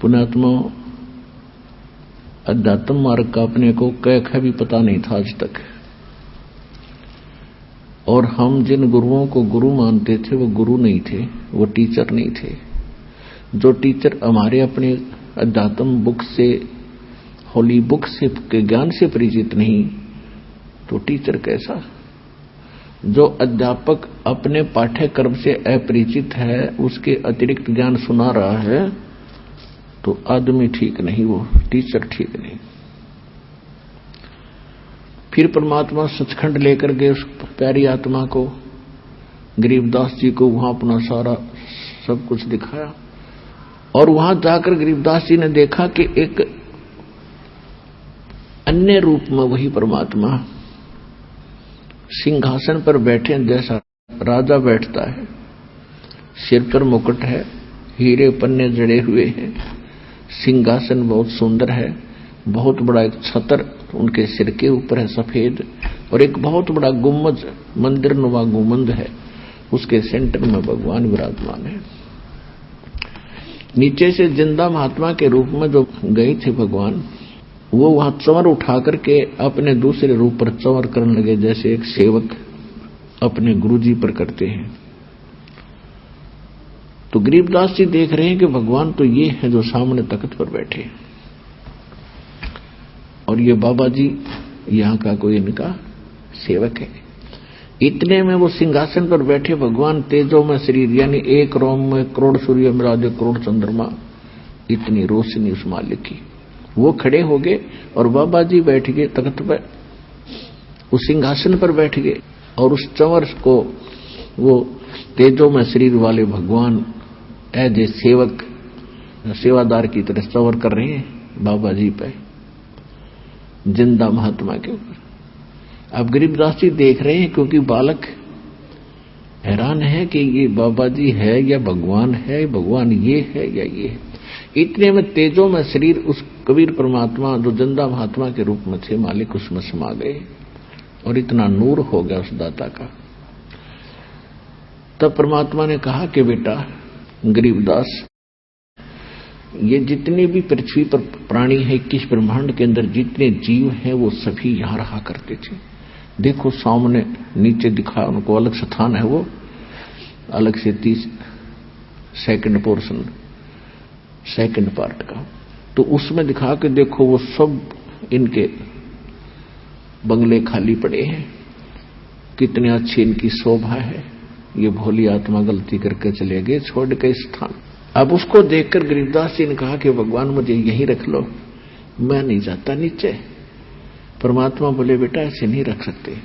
पुण्यात्मा, अध्यात्म मार्ग का अपने को कह भी पता नहीं था आज तक। और हम जिन गुरुओं को गुरु मानते थे वो गुरु नहीं थे, वो टीचर नहीं थे। जो टीचर हमारे अपने अध्यात्म बुक से, होली बुक से के ज्ञान से परिचित नहीं, तो टीचर कैसा? जो अध्यापक अपने पाठ्यक्रम से अपरिचित है, उसके अतिरिक्त ज्ञान सुना रहा है, तो आदमी ठीक नहीं, वो टीचर ठीक नहीं। फिर परमात्मा सचखंड लेकर गए उस प्यारी आत्मा को, गरीबदास जी को, वहां अपना सारा सब कुछ दिखाया। और वहां जाकर गरीबदास जी ने देखा कि एक अन्य रूप में वही परमात्मा सिंहासन पर बैठे, जैसा राजा बैठता है, सिर पर मुकुट है, हीरे पन्ने जड़े हुए हैं, सिंहासन बहुत सुंदर है, बहुत बड़ा एक छतर उनके सिर के ऊपर है सफेद, और एक बहुत बड़ा गुम्बद, मंदिर नुमा गुम्बद है, उसके सेंटर में भगवान विराजमान है। नीचे से जिंदा महात्मा के रूप में जो गए थे भगवान, वो वहां चंवर उठा करके अपने दूसरे रूप पर चंवर करने लगे, जैसे एक सेवक अपने गुरुजी पर करते हैं। तो गरीबदास जी देख रहे हैं कि भगवान तो ये है जो सामने तख्त पर बैठे, और ये बाबा जी यहाँ का कोई इनका सेवक है। इतने में वो सिंहासन पर बैठे भगवान तेजो में शरीर, यानी एक रोम में करोड़ सूर्य मिला करोड़ चंद्रमा, इतनी रोशनी उस मालिक की। वो खड़े हो गए और बाबा जी बैठ गए तख्त पर, उस सिंहासन पर बैठ गए, और उस चंवर को वो तेजो में शरीर वाले भगवान एज ए सेवक, सेवादार की तरह चंवर कर रहे हैं बाबा जी पे, जिंदा महात्मा के ऊपर। अब गरीबदास जी देख रहे हैं, क्योंकि बालक हैरान है कि ये बाबा जी है या भगवान है, भगवान ये है या ये है। इतने में तेजो में शरीर उस कबीर परमात्मा जो जिंदा महात्मा के रूप में थे मालिक, उसमें समा गए, और इतना नूर हो गया उस दाता का। तब परमात्मा ने कहा कि बेटा गरीबदास, ये जितने भी पृथ्वी पर प्राणी है, 21 ब्रह्मांड के अंदर जितने जीव हैं, वो सभी यहां रहा करते थे। देखो सामने नीचे दिखा, उनको अलग स्थान है, वो अलग से 30 सेकंड पोर्शन, सेकंड पार्ट का। तो उसमें दिखा के देखो वो सब इनके बंगले खाली पड़े हैं, कितने अच्छी इनकी शोभा है। ये भोली आत्मा गलती करके चले गए, छोड़ के स्थान। अब उसको देखकर गरीबदास जी ने कहा कि भगवान मुझे यहीं रख लो, मैं नहीं जाता नीचे। परमात्मा बोले बेटा ऐसे नहीं रख सकते,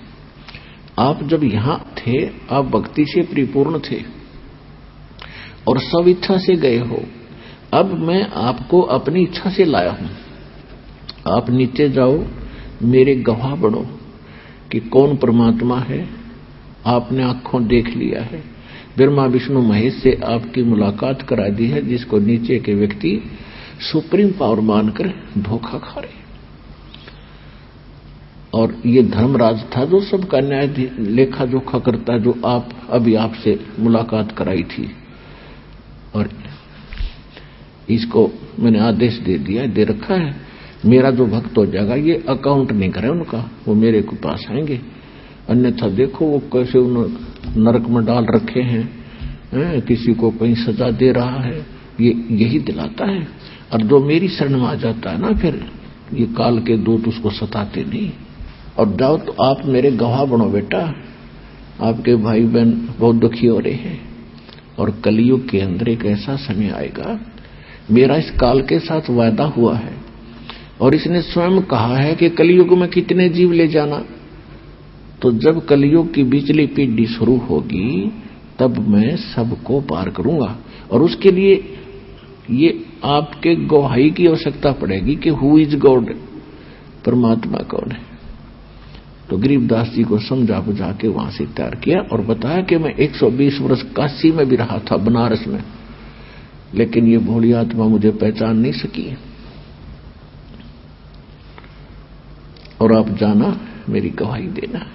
आप जब यहां थे आप भक्ति से परिपूर्ण थे और सब इच्छा से गए हो, अब मैं आपको अपनी इच्छा से लाया हूं। आप नीचे जाओ, मेरे गवाह बनो कि कौन परमात्मा है, आपने आंखों देख लिया है, ब्रह्मा विष्णु महेश से आपकी मुलाकात करा दी है, जिसको नीचे के व्यक्ति सुप्रीम पावर मानकर धोखा खा रहे। और ये धर्मराज था जो सबका न्याय लेखा जोखा करता है, जो आप अभी आपसे मुलाकात कराई थी, और इसको मैंने आदेश दे दिया, दे रखा है, मेरा जो भक्त हो जाएगा, ये अकाउंट नहीं करे उनका, वो मेरे को पास आएंगे। अन्यथा देखो वो कैसे उन्होंने नरक में डाल रखे हैं, किसी को कहीं सजा दे रहा है, ये यही दिलाता है। और जो मेरी शरण में आ जाता है ना, फिर ये काल के दूत उसको सताते नहीं। और जाओ तो आप मेरे गवाह बनो बेटा, आपके भाई बहन बहुत दुखी हो रहे हैं, और कलयुग के अंदर एक ऐसा समय आएगा, मेरा इस काल के साथ वायदा हुआ है, और इसने स्वयं कहा है कि कलयुग में कितने जीव ले जाना। तो जब कलयुग की बिजली पीढ़ी शुरू होगी, तब मैं सबको पार करूंगा, और उसके लिए ये आपके गवाही की आवश्यकता पड़ेगी कि हु इज गॉड, परमात्मा कौन है। तो गरीबदास जी को समझा बुझा के वहां से तैयार किया, और बताया कि मैं 120 वर्ष काशी में भी रहा था, बनारस में, लेकिन ये भोली आत्मा मुझे पहचान नहीं सकी, और आप जाना मेरी गवाही देना।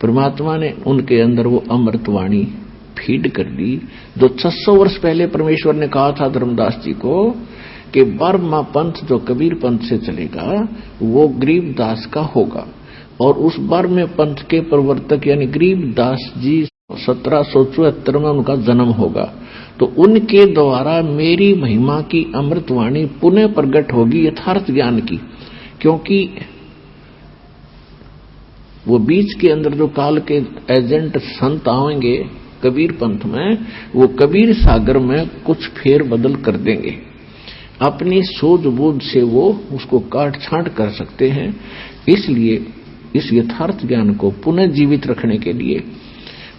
परमात्मा ने उनके अंदर वो अमृतवाणी फीड कर दी, जो 600 वर्ष पहले परमेश्वर ने कहा था धर्मदास जी को कि 12वां पंथ जो कबीर पंथ से चलेगा वो गरीबदास का होगा, और उस 12वें पंथ के प्रवर्तक यानी गरीबदास जी 1774 में उनका जन्म होगा। तो उनके द्वारा मेरी महिमा की अमृतवाणी पुनः प्रकट होगी यथार्थ ज्ञान की, क्योंकि वो बीच के अंदर जो काल के एजेंट संत आएंगे कबीर पंथ में, वो कबीर सागर में कुछ फेर बदल कर देंगे, अपनी सूझबूझ से वो उसको काट छांट कर सकते हैं। इसलिए इस यथार्थ ज्ञान को पुनः जीवित रखने के लिए,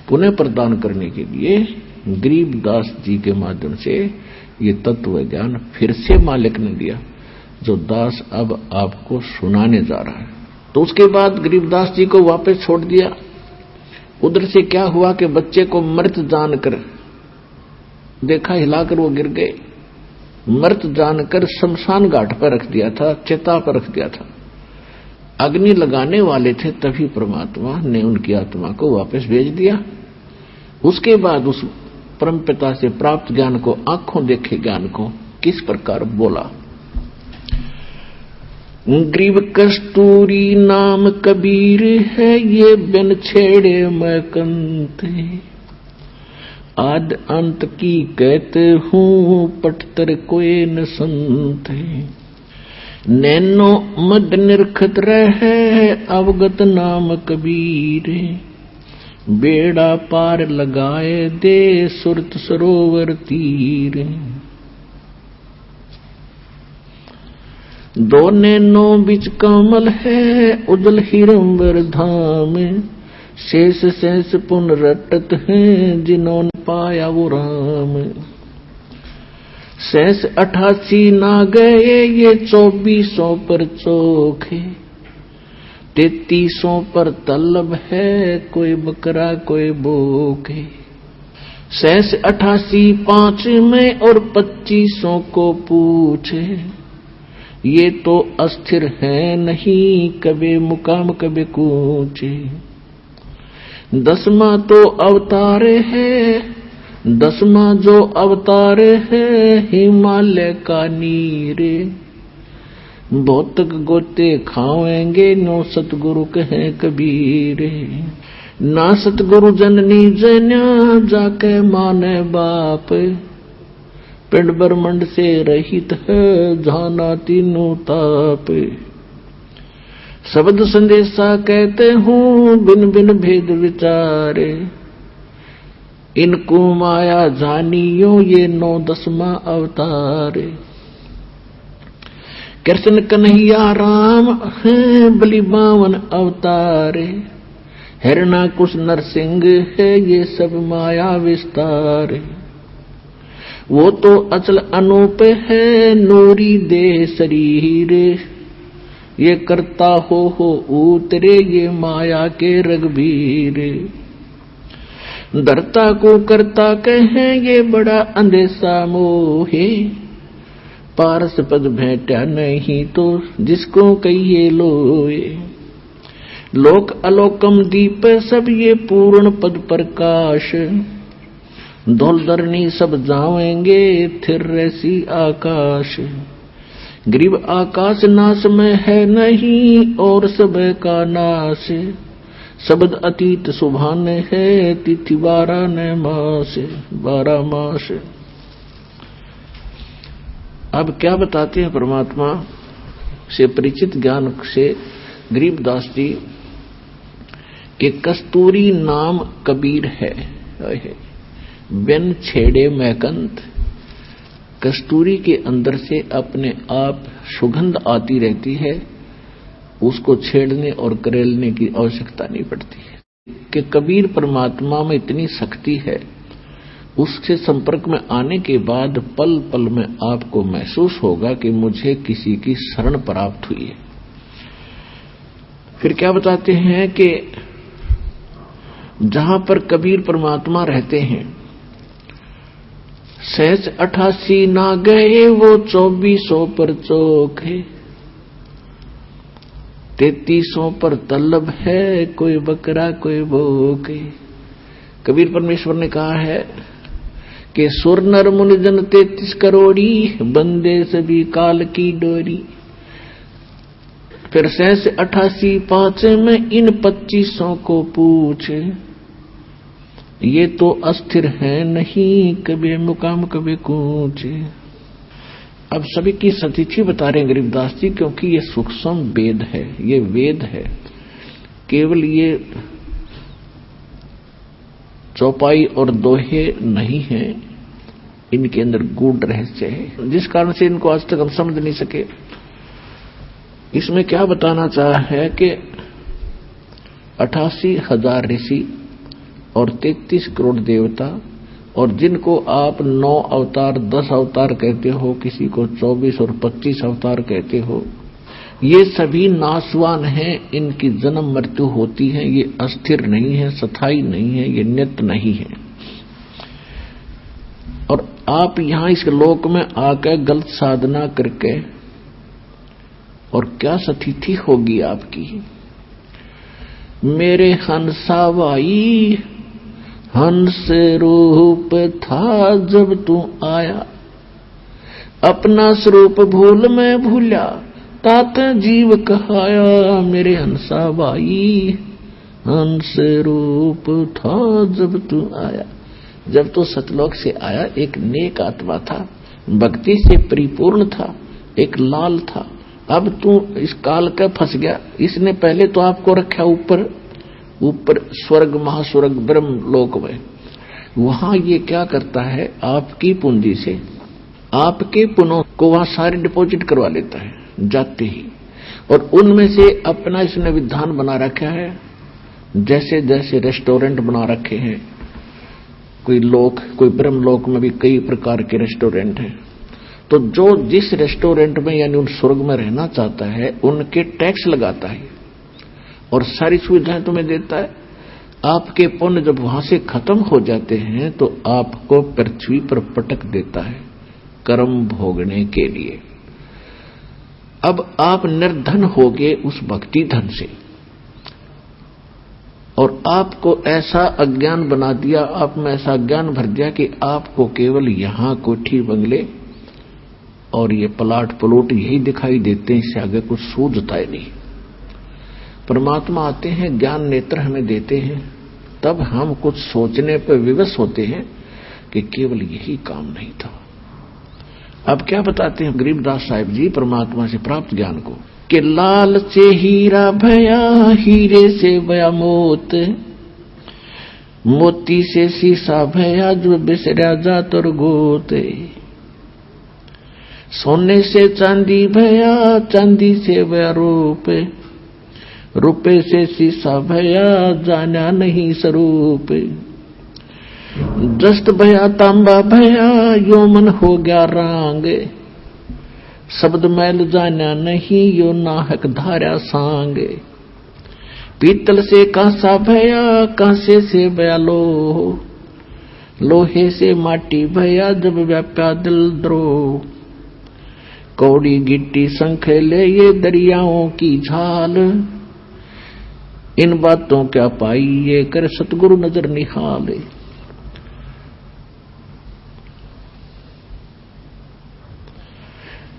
पुनः प्रदान करने के लिए गरीबदास जी के माध्यम से ये तत्व ज्ञान फिर से मालिक ने दिया, जो दास अब आपको सुनाने जा रहा है। तो उसके बाद गरीबदास जी को वापस छोड़ दिया। उधर से क्या हुआ कि बच्चे को मृत जानकर देखा, हिलाकर वो गिर गए। मृत जानकर शमशान घाट पर रख दिया था, चिता पर रख दिया था। अग्नि लगाने वाले थे, तभी परमात्मा ने उनकी आत्मा को वापस भेज दिया। उसके बाद उस परमपिता से प्राप्त ज्ञान को, आंखों देखे ज्ञान को किस प्रकार बोला। ग्रीब कस्तूरी नाम कबीर है, ये बिन छेड़े मैं कंते, आद अंत की कहते हूँ पटतर कोई न संते, नैनो मद निरखत रहे अवगत नाम कबीर, बेड़ा पार लगाए दे सुरत सरोवर तीर, दो नैनो बिच कमल है उदल हिरंबर धाम, शेष शेष पुन रटत हैं जिन्होंने पाया वो राम, शेष 88 ना गए ये 2400 पर चोखे, 3300 पर तलब है कोई बकरा कोई बोके, शेष 88 5 में और 2500 को पूछे, ये तो अस्थिर है नहीं कभी मुकाम कभी कूचे, 10वां तो अवतार है, 10वां जो अवतार है हिमालय का नीरे, भौतिक गोते खावेंगे नो सतगुरु कहे कबीरे, ना सतगुरु जननी जन्या जाके माने बाप, पिंड ब्रह्मंड से रहित है जाना तीनों ताप, शब्द संदेशा कहते हूँ बिन बिन भेद विचारे, इनको माया जानियो ये 9-10वां अवतार, कृष्ण कन्हैया राम है बलि 52 अवतारे, हिरणाकुश नरसिंह है ये सब माया विस्तार, वो तो अचल अनूप है नूरी दे शरीर, ये करता हो उतरे ये माया के रघुबीर, धरता को करता कहें ये बड़ा अंधेसा मोहे, पारस पद भेंटा नहीं तो जिसको कहिए लोए, लोक अलोकम दीप सब ये पूर्ण पद प्रकाश, धौल धरनी सब जावेंगे थिर रसी आकाश, गरीब आकाश नाश में है नहीं और सब का नाश, शब्द अतीत सुभान है तिथि 12 मास 12 मास। अब क्या बताते हैं परमात्मा से परिचित ज्ञान से गरीबदास जी कि कस्तूरी नाम कबीर है, बिन छेड़े मैकंत, कस्तूरी के अंदर से अपने आप सुगंध आती रहती है, उसको छेड़ने और करेलने की आवश्यकता नहीं पड़ती है। कि कबीर परमात्मा में इतनी शक्ति है, उससे संपर्क में आने के बाद पल पल में आपको महसूस होगा कि मुझे किसी की शरण प्राप्त हुई है। फिर क्या बताते हैं कि जहां पर कबीर परमात्मा रहते हैं, शेष 88 ना गए वो 2400 पर चोखे, 3300 पर तलब है कोई बकरा कोई भूखे। कबीर परमेश्वर ने कहा है के सुर नर मुनि जन 33 करोड़ी, बंदे सभी काल की डोरी। फिर 88 पाँचे में इन 2500 को पूछे, ये तो अस्थिर है नहीं, कभी मुकाम कभी कूचे। अब सभी की सतीथि बता रहे हैं गरीबदास जी, क्योंकि ये सूक्ष्म वेद है, ये वेद है, केवल ये चौपाई और दोहे नहीं है, इनके अंदर गूढ़ रहस्य है, जिस कारण से इनको आज तक हम समझ नहीं सके। इसमें क्या बताना चाहा है कि 88,000 ऋषि और 33 करोड़ देवता, और जिनको आप 9 अवतार 10 अवतार कहते हो, किसी को 24 और 25 अवतार कहते हो, ये सभी नाशवान हैं, इनकी जन्म मृत्यु होती है, ये अस्थिर नहीं है, स्थायी नहीं है, ये नित्य नहीं है। और आप यहां इस लोक में आकर गलत साधना करके, और क्या स्थिति होगी आपकी। मेरे हंसा भाई हंस रूप था जब तू आया, अपना स्वरूप भूल मैं भूला, तात जीव कहाया। मेरे हंसा भाई हंस रूप था जब तू आया, जब तो सतलोक से आया एक नेक आत्मा था, भक्ति से परिपूर्ण था, एक लाल था। अब तू इस काल का फंस गया, इसने पहले तो आपको रखा ऊपर स्वर्ग महास्वर्ग ब्रह्म लोक में। वहां ये क्या करता है, आपकी पूंजी से आपके पुनों को वहां सारे डिपॉजिट करवा लेता है जाते ही, और उनमें से अपना इसने विधान बना रखा है। जैसे जैसे रेस्टोरेंट बना रखे हैं, कोई ब्रह्म लोक में भी कई प्रकार के रेस्टोरेंट हैं, तो जो जिस रेस्टोरेंट में यानी उन स्वर्ग में रहना चाहता है, उनके टैक्स लगाता है और सारी सुविधाएं तुम्हें देता है। आपके पुण्य जब वहां से खत्म हो जाते हैं तो आपको पृथ्वी पर पटक देता है कर्म भोगने के लिए। अब आप निर्धन हो गए उस भक्ति धन से, और आपको ऐसा अज्ञान बना दिया, आप में ऐसा ज्ञान भर दिया कि आपको केवल यहां कोठी बंगले और ये प्लाट प्लॉट यही दिखाई देते हैं, इससे आगे कुछ सूझता ही नहीं। परमात्मा आते हैं, ज्ञान नेत्र हमें देते हैं, तब हम कुछ सोचने पर विवश होते हैं कि केवल यही काम नहीं था। अब क्या बताते हैं गरीबदास साहिब जी परमात्मा से प्राप्त ज्ञान को, कि लाल से हीरा भया, हीरे से भया मोत, मोती से शीशा भया, जो बिसरा जात और गोते। सोने से चांदी भया, चांदी से भया रूपे, रुपए से शीशा भया, जाना नहीं स्वरूप। दस्त भया तांबा भया, यो मन हो गया रांग, शब्द मैल जाना नहीं, यो नाहक धारा सांग। पीतल से कांसा भया, कांसे से भया लोह, लोहे से माटी भया, जब व्याप्या दिल द्रोह। कौड़ी गिट्टी शंख ले ये दरियाओं की झाल, इन बातों क्या पाई ये कर सतगुरु नजर निहाले।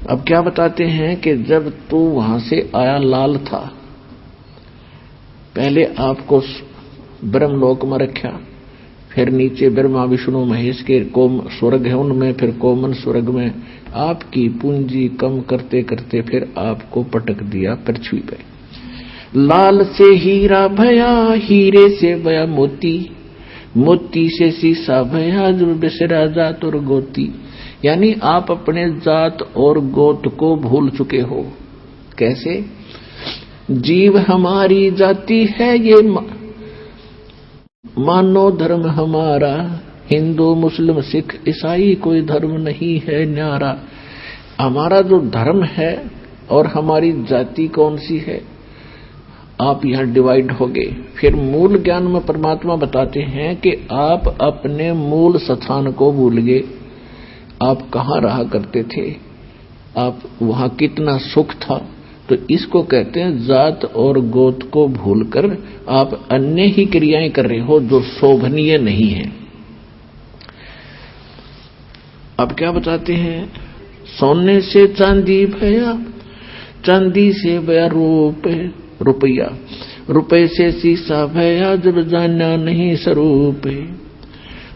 अब क्या बताते हैं कि जब तू वहां से आया लाल था, पहले आपको ब्रह्मलोक में रखा, फिर नीचे ब्रह्मा विष्णु महेश के कोम स्वर्ग है उनमें, फिर कोमन स्वर्ग में आपकी पूंजी कम करते करते फिर आपको पटक दिया पृथ्वी पे। लाल से हीरा भया, हीरे से भया मोती, मोती से शीशा भया, जो बिसरा जात और गोती। यानी आप अपने जात और गोत को भूल चुके हो। कैसे? जीव हमारी जाति है ये मानो धर्म हमारा, हिंदू मुस्लिम सिख ईसाई कोई धर्म नहीं है न्यारा। हमारा जो धर्म है और हमारी जाति कौन सी है, आप यहां डिवाइड हो गए। फिर मूल ज्ञान में परमात्मा बताते हैं कि आप अपने मूल स्थान को भूल गए। आप कहां रहा करते थे, आप वहां कितना सुख था। तो इसको कहते हैं जात और गोत को भूलकर आप अन्य ही क्रियाएं कर रहे हो जो शोभनीय नहीं है। अब क्या बताते हैं, सोने से चांदी भया, चांदी से भया रुपया, रुपये से शीशा भया, जब जाना नहीं स्वरूप।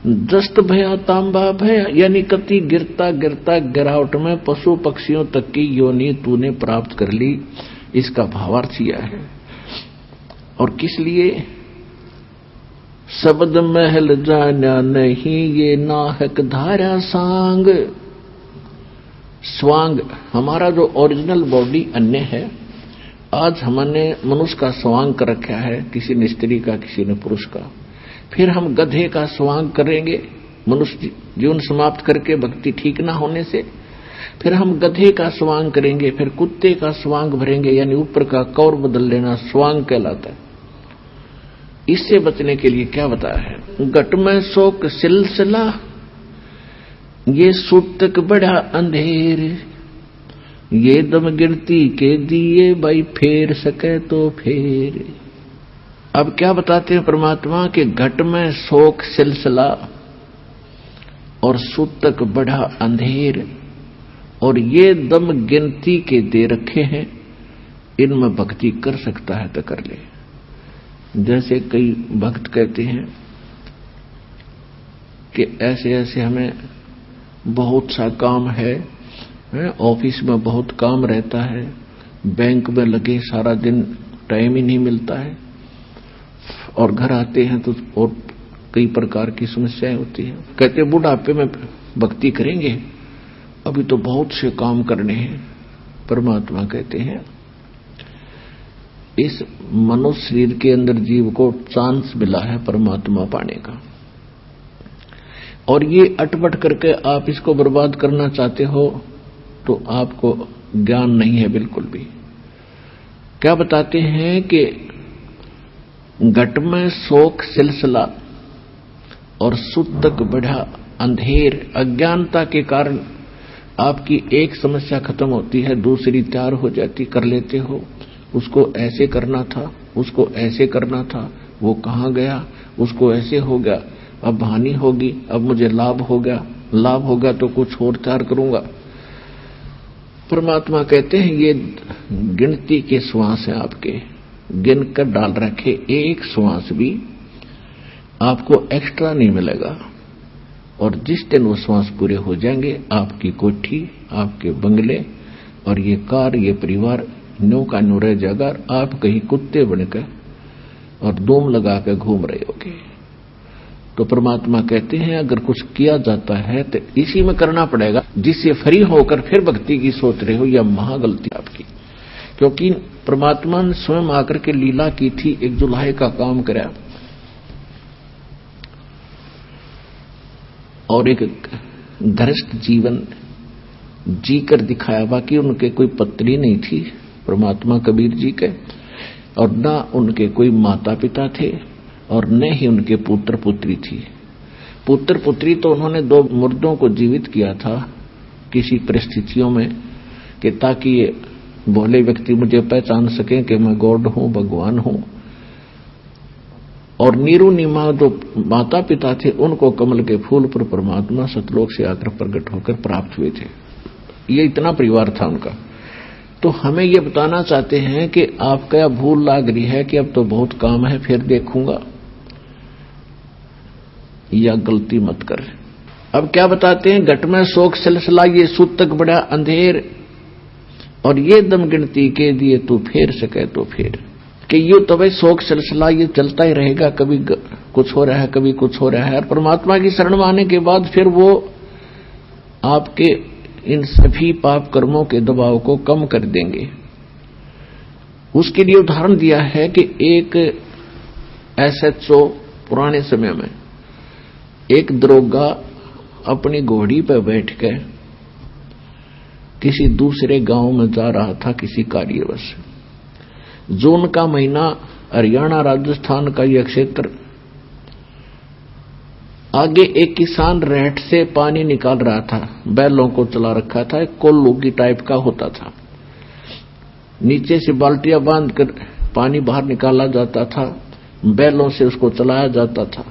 दस्त भया तांबा भया, यानी कति गिरता गिरता गिरावट में पशु पक्षियों तक की योनि तूने प्राप्त कर ली, इसका भावार्थ किया है। और किस लिए, शब्द महल जाना नहीं, ये नाहक धारा सांग। स्वांग हमारा जो ओरिजिनल बॉडी अन्य है, आज हमने मनुष्य का स्वांग कर रखा है, किसी ने स्त्री का, किसी ने पुरुष का। फिर हम गधे का स्वांग करेंगे मनुष्य जीवन समाप्त करके, भक्ति ठीक ना होने से। फिर हम गधे का स्वांग करेंगे, फिर कुत्ते का स्वांग भरेंगे, यानी ऊपर का कौर बदल लेना स्वांग कहलाता है। इससे बचने के लिए क्या बताया है, घट में शोक सिलसिला, ये सूतक बड़ा अंधेर, ये दम गिनती के दिए भाई, फेर सके तो फेर। अब क्या बताते हैं परमात्मा के, घट में शोक सिलसिला और सूतक बड़ा अंधेर, और ये दम गिनती के दे रखे हैं, इनमें भक्ति कर सकता है तो कर ले। जैसे कई भक्त कहते हैं कि ऐसे ऐसे हमें बहुत सा काम है, ऑफिस में बहुत काम रहता है, बैंक में लगे सारा दिन टाइम ही नहीं मिलता है, और घर आते हैं तो और कई प्रकार की समस्याएं होती हैं। कहते बुढ़ापे में भक्ति करेंगे, अभी तो बहुत से काम करने हैं। परमात्मा कहते हैं इस मनुष्य शरीर के अंदर जीव को चांस मिला है परमात्मा पाने का, और ये अटपट करके आप इसको बर्बाद करना चाहते हो तो आपको ज्ञान नहीं है बिल्कुल भी। क्या बताते हैं कि घट में शोक सिलसिला और सूतक बढ़ा अंधेर, अज्ञानता के कारण आपकी एक समस्या खत्म होती है, दूसरी तैयार हो जाती, कर लेते हो। उसको ऐसे करना था, उसको ऐसे करना था, वो कहाँ गया, उसको ऐसे हो गया, अब हानि होगी, अब मुझे लाभ हो गया, लाभ होगा तो कुछ और तैयार करूंगा। परमात्मा कहते हैं ये गिनती के श्वास हैं आपके, गिन कर डाल रखे, एक श्वास भी आपको एक्स्ट्रा नहीं मिलेगा। और जिस दिन वो श्वास पूरे हो जाएंगे, आपकी कोठी, आपके बंगले और ये कार, ये परिवार न्यू का न्यू रह जाएगा। आप कहीं कुत्ते बनकर और दूम लगा कर घूम रहे होगे। तो परमात्मा कहते हैं अगर कुछ किया जाता है तो इसी में करना पड़ेगा, जिससे फ्री होकर फिर भक्ति की सोच रहे हो, यह महागलती आपकी। क्योंकि परमात्मा ने स्वयं आकर के लीला की थी, एक जुलाहे का काम कराया और एक गृहस्थ जीवन जीकर दिखाया। बाकी उनके कोई पत्नी नहीं थी परमात्मा कबीर जी के, और न उनके कोई माता पिता थे, और न ही उनके पुत्र पुत्री थी। पुत्र पुत्री तो उन्होंने 2 मुर्दों को जीवित किया था किसी परिस्थितियों में, कि ताकि ये भोले व्यक्ति मुझे पहचान सकें कि मैं गॉड हूं, भगवान हूं। और नीरू नीमा जो माता पिता थे, उनको कमल के फूल पर परमात्मा सतलोक से आकर प्रकट होकर प्राप्त हुए थे। ये इतना परिवार था उनका। तो हमें ये बताना चाहते हैं कि आपका भूल लाग रही है कि अब तो बहुत काम है, फिर देखूंगा, या गलती मत कर। अब क्या बताते हैं, घट में शोक सिलसिला, ये सूतक बड़ा अंधेर, और ये दम गिनती के दिए तू फेर सके तो फेर। कि ये तो भाई शोक सिलसिला ये चलता ही रहेगा, कभी कुछ हो रहा है, कभी कुछ हो रहा है। और परमात्मा की शरण में आने के बाद फिर वो आपके इन सभी पाप कर्मों के दबाव को कम कर देंगे। उसके लिए उदाहरण दिया है कि एक SHO पुराने समय में एक दरोगा अपनी घोड़ी पर बैठकर किसी दूसरे गांव में जा रहा था किसी कार्यवश। जून का महीना, हरियाणा राजस्थान का यह क्षेत्र। आगे एक किसान रेट से पानी निकाल रहा था, बैलों को चला रखा था, एक कोल्लू की टाइप का होता था। नीचे से बाल्टियां बांधकर पानी बाहर निकाला जाता था, बैलों से उसको चलाया जाता था।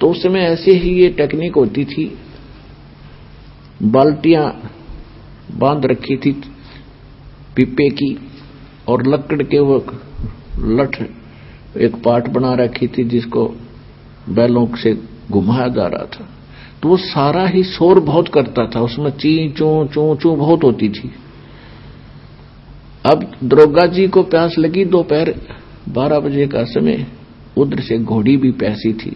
तो उस समय ऐसे ही ये टेक्निक होती थी बाल्टियां बांध रखी थी पीपे की, और लकड़ के वो लठ एक पाट बना रखी थी जिसको बैलों से घुमाया जा रहा था। तो वो सारा ही शोर बहुत करता था, उसमें ची चू चू चू बहुत होती थी। अब दरोगा जी को प्यास लगी, दोपहर 12 बजे का समय, उधर से घोड़ी भी प्यासी थी।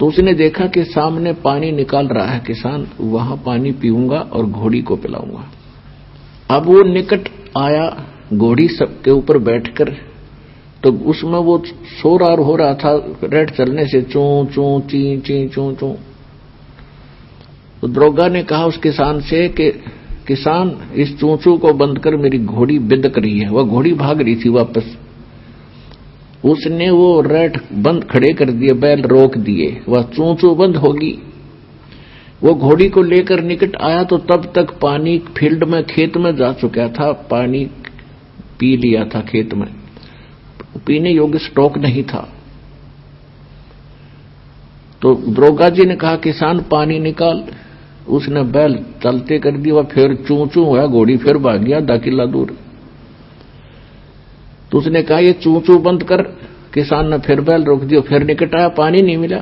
तो उसने देखा कि सामने पानी निकाल रहा है किसान, वहां पानी पीऊंगा और घोड़ी को पिलाऊंगा। अब वो निकट आया घोड़ी सबके ऊपर बैठकर, तो उसमें वो शोर हो रहा था रेट चलने से, चू चू ची ची चू चू। तो दरोगा ने कहा उस किसान से कि किसान, इस चूचू को बंद कर, मेरी घोड़ी बिदक रही है। वह घोड़ी भाग रही थी वापस। उसने वो रेट बंद खड़े कर दिए, बैल रोक दिए, वह चूचू बंद होगी। वो घोड़ी को लेकर निकट आया तो तब तक पानी फील्ड में, खेत में जा चुका था, पानी पी लिया था खेत में, पीने योग्य स्टॉक नहीं था। तो दरोगा जी ने कहा किसान पानी निकाल। उसने बैल चलते कर दिया, फिर चू चू हुआ, घोड़ी फिर भाग गया 10 किला दूर। तो उसने कहा ये चू चू बंद कर। किसान ने फिर बैल रोक दिया, फिर निकट आया, पानी नहीं मिला।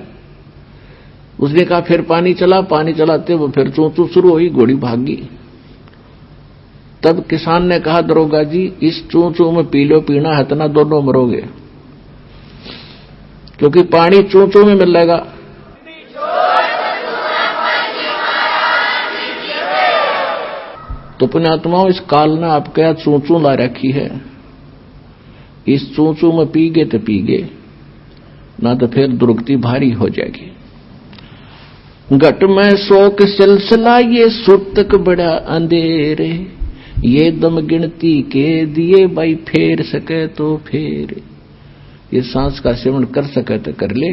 उसने कहा फिर पानी चला, पानी चलाते वो फिर चू चू शुरू हुई, घोड़ी भाग गई। तब किसान ने कहा दरोगा जी, इस चू चू में पी लो, पीना है इतना, दोनों मरोगे, क्योंकि पानी चू चू में मिलेगा। तो पुण्यात्माओं, इस काल ने आपके यहाँ चूचू ला रखी है, इस चूचू में पीगे तो पीगे, ना तो फिर दुर्गति भारी हो जाएगी। घट में शोक सिलसिला ये सुतक बड़ा अंधेरे, ये दम गिनती के दिए भाई, फेर सके तो फेर। ये सांस का सेवन कर सके तो कर ले,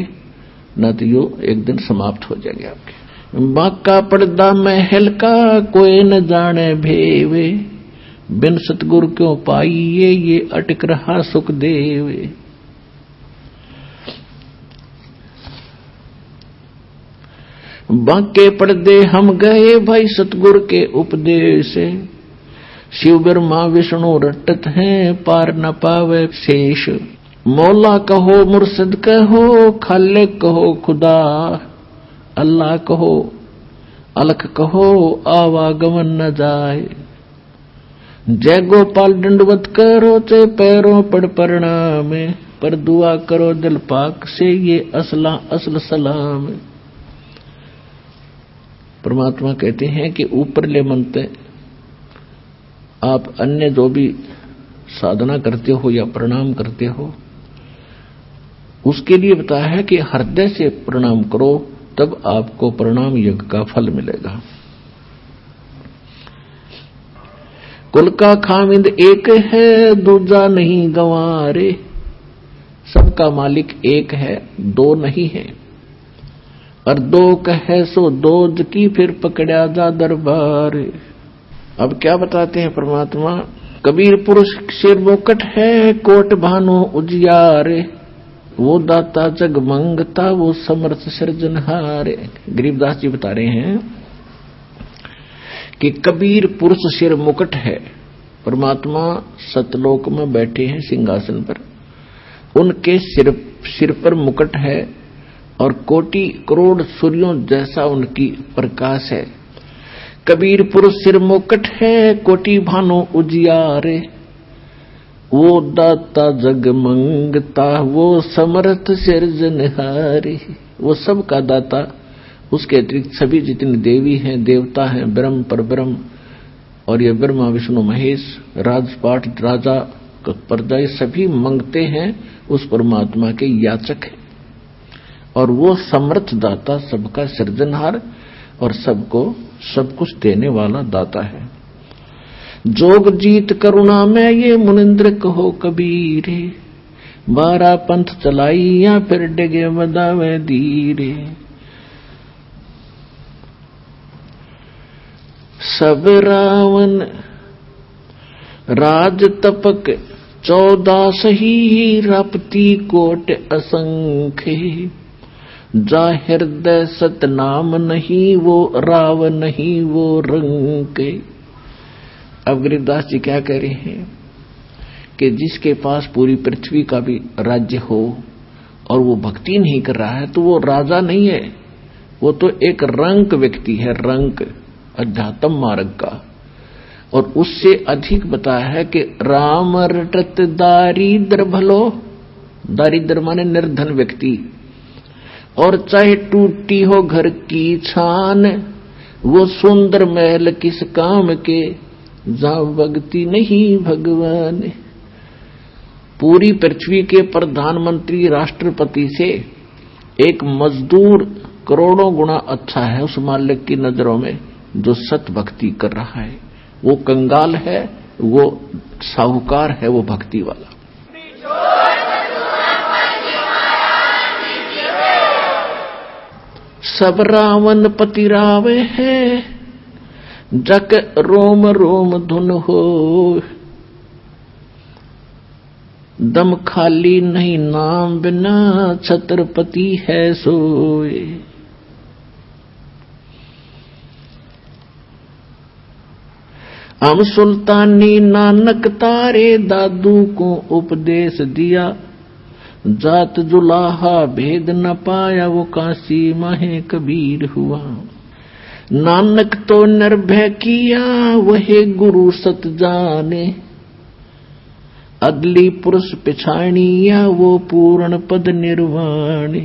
न तो यो एक दिन समाप्त हो जाएंगे आपके। बाका पर्दा महल का कोई न जाने भेवे, बिन सतगुरु क्यों पाइए ये अटक रहा सुख देवे। बाके पर्दे हम गए भाई सतगुरु के उपदेश से, शिव ब्रह्मा विष्णु रटत हैं पार न पावे शेष। मौला कहो मुर्शिद कहो, खालिक कहो खुदा, अल्लाह कहो अलख कहो आवागमन न जाए। जय गोपाल दंडवत करो चे पैरों पड़ प्रणाम, पर दुआ करो दिल पाक से ये असल सलाम। परमात्मा कहते हैं कि ऊपरले मंत्र आप अन्य जो भी साधना करते हो या प्रणाम करते हो, उसके लिए बताया है कि हृदय से प्रणाम करो, तब आपको प्रणाम यज्ञ का फल मिलेगा। कुल का खामिंद एक है, दूजा नहीं गंवारे। सबका मालिक एक है, दो नहीं है। और दो कहे सो दोज की, फिर पकड़ा जा दरबार। अब क्या बताते हैं परमात्मा, कबीर पुरुष सिर मुकट है, कोट भानु उजियारे। वो दाता जग मंगता, वो समर्थ सृजनहारे। गरीबदास जी बता रहे हैं कि कबीर पुरुष सिर मुकुट है। परमात्मा सतलोक में बैठे हैं सिंहासन पर, उनके सिर पर मुकुट है और कोटि करोड़ सूर्यों जैसा उनकी प्रकाश है। कबीर पुरुष सिर मुकुट है, कोटि भानु उजियारे। वो दाता जग मंगता, वो समर्थ सिरजनहारी। वो सबका दाता, उसके अतिरिक्त सभी जितने देवी हैं, देवता हैं, ब्रह्म पर ब्रह्म, और ये ब्रह्मा विष्णु महेश, राजपाट राजा प्रजा, सभी मंगते हैं उस परमात्मा के याचक हैं। और वो समर्थ दाता, सबका सृजनहार और सबको सब कुछ देने वाला दाता है। जोग जीत करुणा में ये मुनिंद्र कहो कबीरे, 12 पंथ चलाई या फिर डगे बदावे धीरे। सब रावण राज तपक 14 सही, रपती कोट असंख्य। जा हृदय सतनाम नहीं वो राव नहीं वो रंग। अब गरीबदास जी क्या कह रहे हैं कि जिसके पास पूरी पृथ्वी का भी राज्य हो और वो भक्ति नहीं कर रहा है तो वो राजा नहीं है, वो तो एक रंक व्यक्ति है, रंक अध्यात्म मार्ग का। और उससे अधिक बताया है कि राम रटत दारिद्र भलो, दारिद्र माने निर्धन व्यक्ति, और चाहे टूटी हो घर की छान, वो सुंदर महल किस काम के, जहां भक्ति नहीं भगवान। पूरी पृथ्वी के प्रधानमंत्री राष्ट्रपति से एक मजदूर करोड़ों गुना अच्छा है उस मालिक की नजरों में जो सत भक्ति कर रहा है। वो कंगाल है, वो साहूकार है, वो भक्ति वाला। सब रावण पति रावे है, जक रोम रोम धुन हो, दम खाली नहीं नाम बिना छत्रपति है सोए। हम सुल्तानी नानक तारे दादू को उपदेश दिया, जात जुलाहा भेद न पाया वो काशी माहे कबीर हुआ। नानक तो निर्भय किया वही गुरु सत जाने, अदली पुरुष पिछाणिया वो पूर्ण पद निर्वाणे।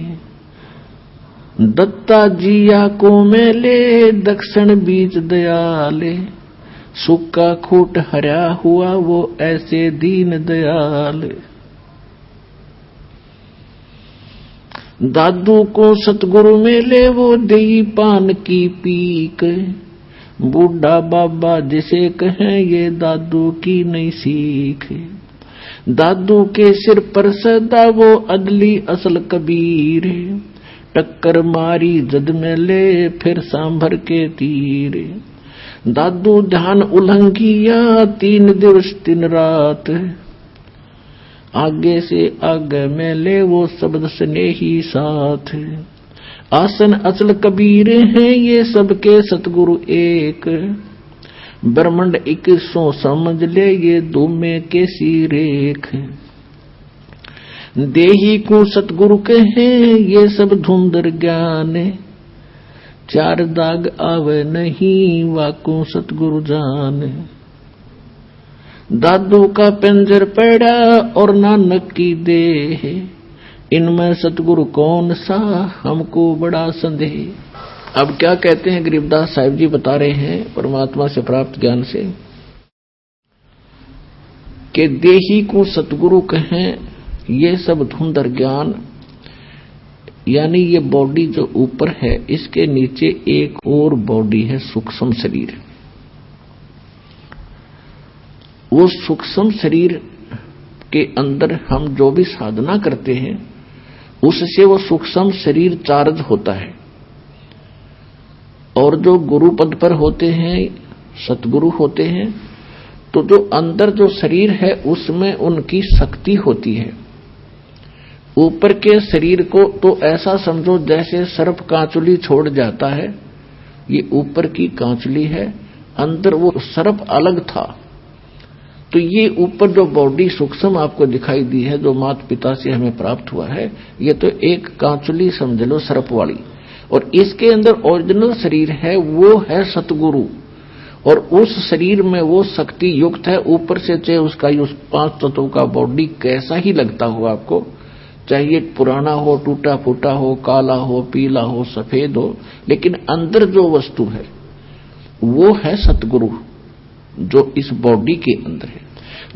दत्ता जिया को मेले दक्षिण बीच दयाले, सुक्का खूट हरा हुआ वो ऐसे दीन दयाल। दादू को सतगुरु मेले वो देई पान की पीक, बूढ़ा बाबा जिसे कहें ये दादू की नहीं सीख। दादू के सिर पर सदा वो अदली असल कबीर, टक्कर मारी जद में ले फिर सांभर के तीर। दादू ध्यान उल्लंघिया 3 दिवस 3 रात, आगे से आगे में ले वो शब्द स्नेही साथ। आसन असल कबीर हैं ये सबके सतगुरु एक, ब्रह्मंड 2100 समझ ले ये दो में के सिरेख। देही को सतगुरु कहे ये सब धुंधर ज्ञान, 4 दाग आवे नहीं वाको सतगुरु जान। दादू का पिंजर पड़ा और नानक की देह, इनमें सतगुरु कौन सा हमको बड़ा संदेह। अब क्या कहते हैं गरीबदास साहिब जी बता रहे हैं परमात्मा से प्राप्त ज्ञान से कि देही को सतगुरु कहें ये सब धुंधर ज्ञान, यानी ये बॉडी जो ऊपर है इसके नीचे एक और बॉडी है सूक्ष्म शरीर। वो सूक्ष्म शरीर के अंदर हम जो भी साधना करते हैं उससे वो सूक्ष्म शरीर चार्ज होता है, और जो गुरु पद पर होते हैं सतगुरु होते हैं तो जो अंदर जो शरीर है उसमें उनकी शक्ति होती है। ऊपर के शरीर को तो ऐसा समझो जैसे सर्प कांचुली छोड़ जाता है, ये ऊपर की कांचुली है, अंदर वो सर्प अलग था। तो ये ऊपर जो बॉडी सूक्ष्म आपको दिखाई दी है जो माता पिता से हमें प्राप्त हुआ है, ये तो एक कांचुली समझ लो सर्प वाली, और इसके अंदर ओरिजिनल शरीर है वो है सतगुरु, और उस शरीर में वो शक्ति युक्त है। ऊपर से चाहे उसका 5 तत्वों का बॉडी कैसा ही लगता हो आपको, चाहे ये पुराना हो, टूटा फूटा हो, काला हो, पीला हो, सफेद हो, लेकिन अंदर जो वस्तु है वो है सतगुरु जो इस बॉडी के अंदर है।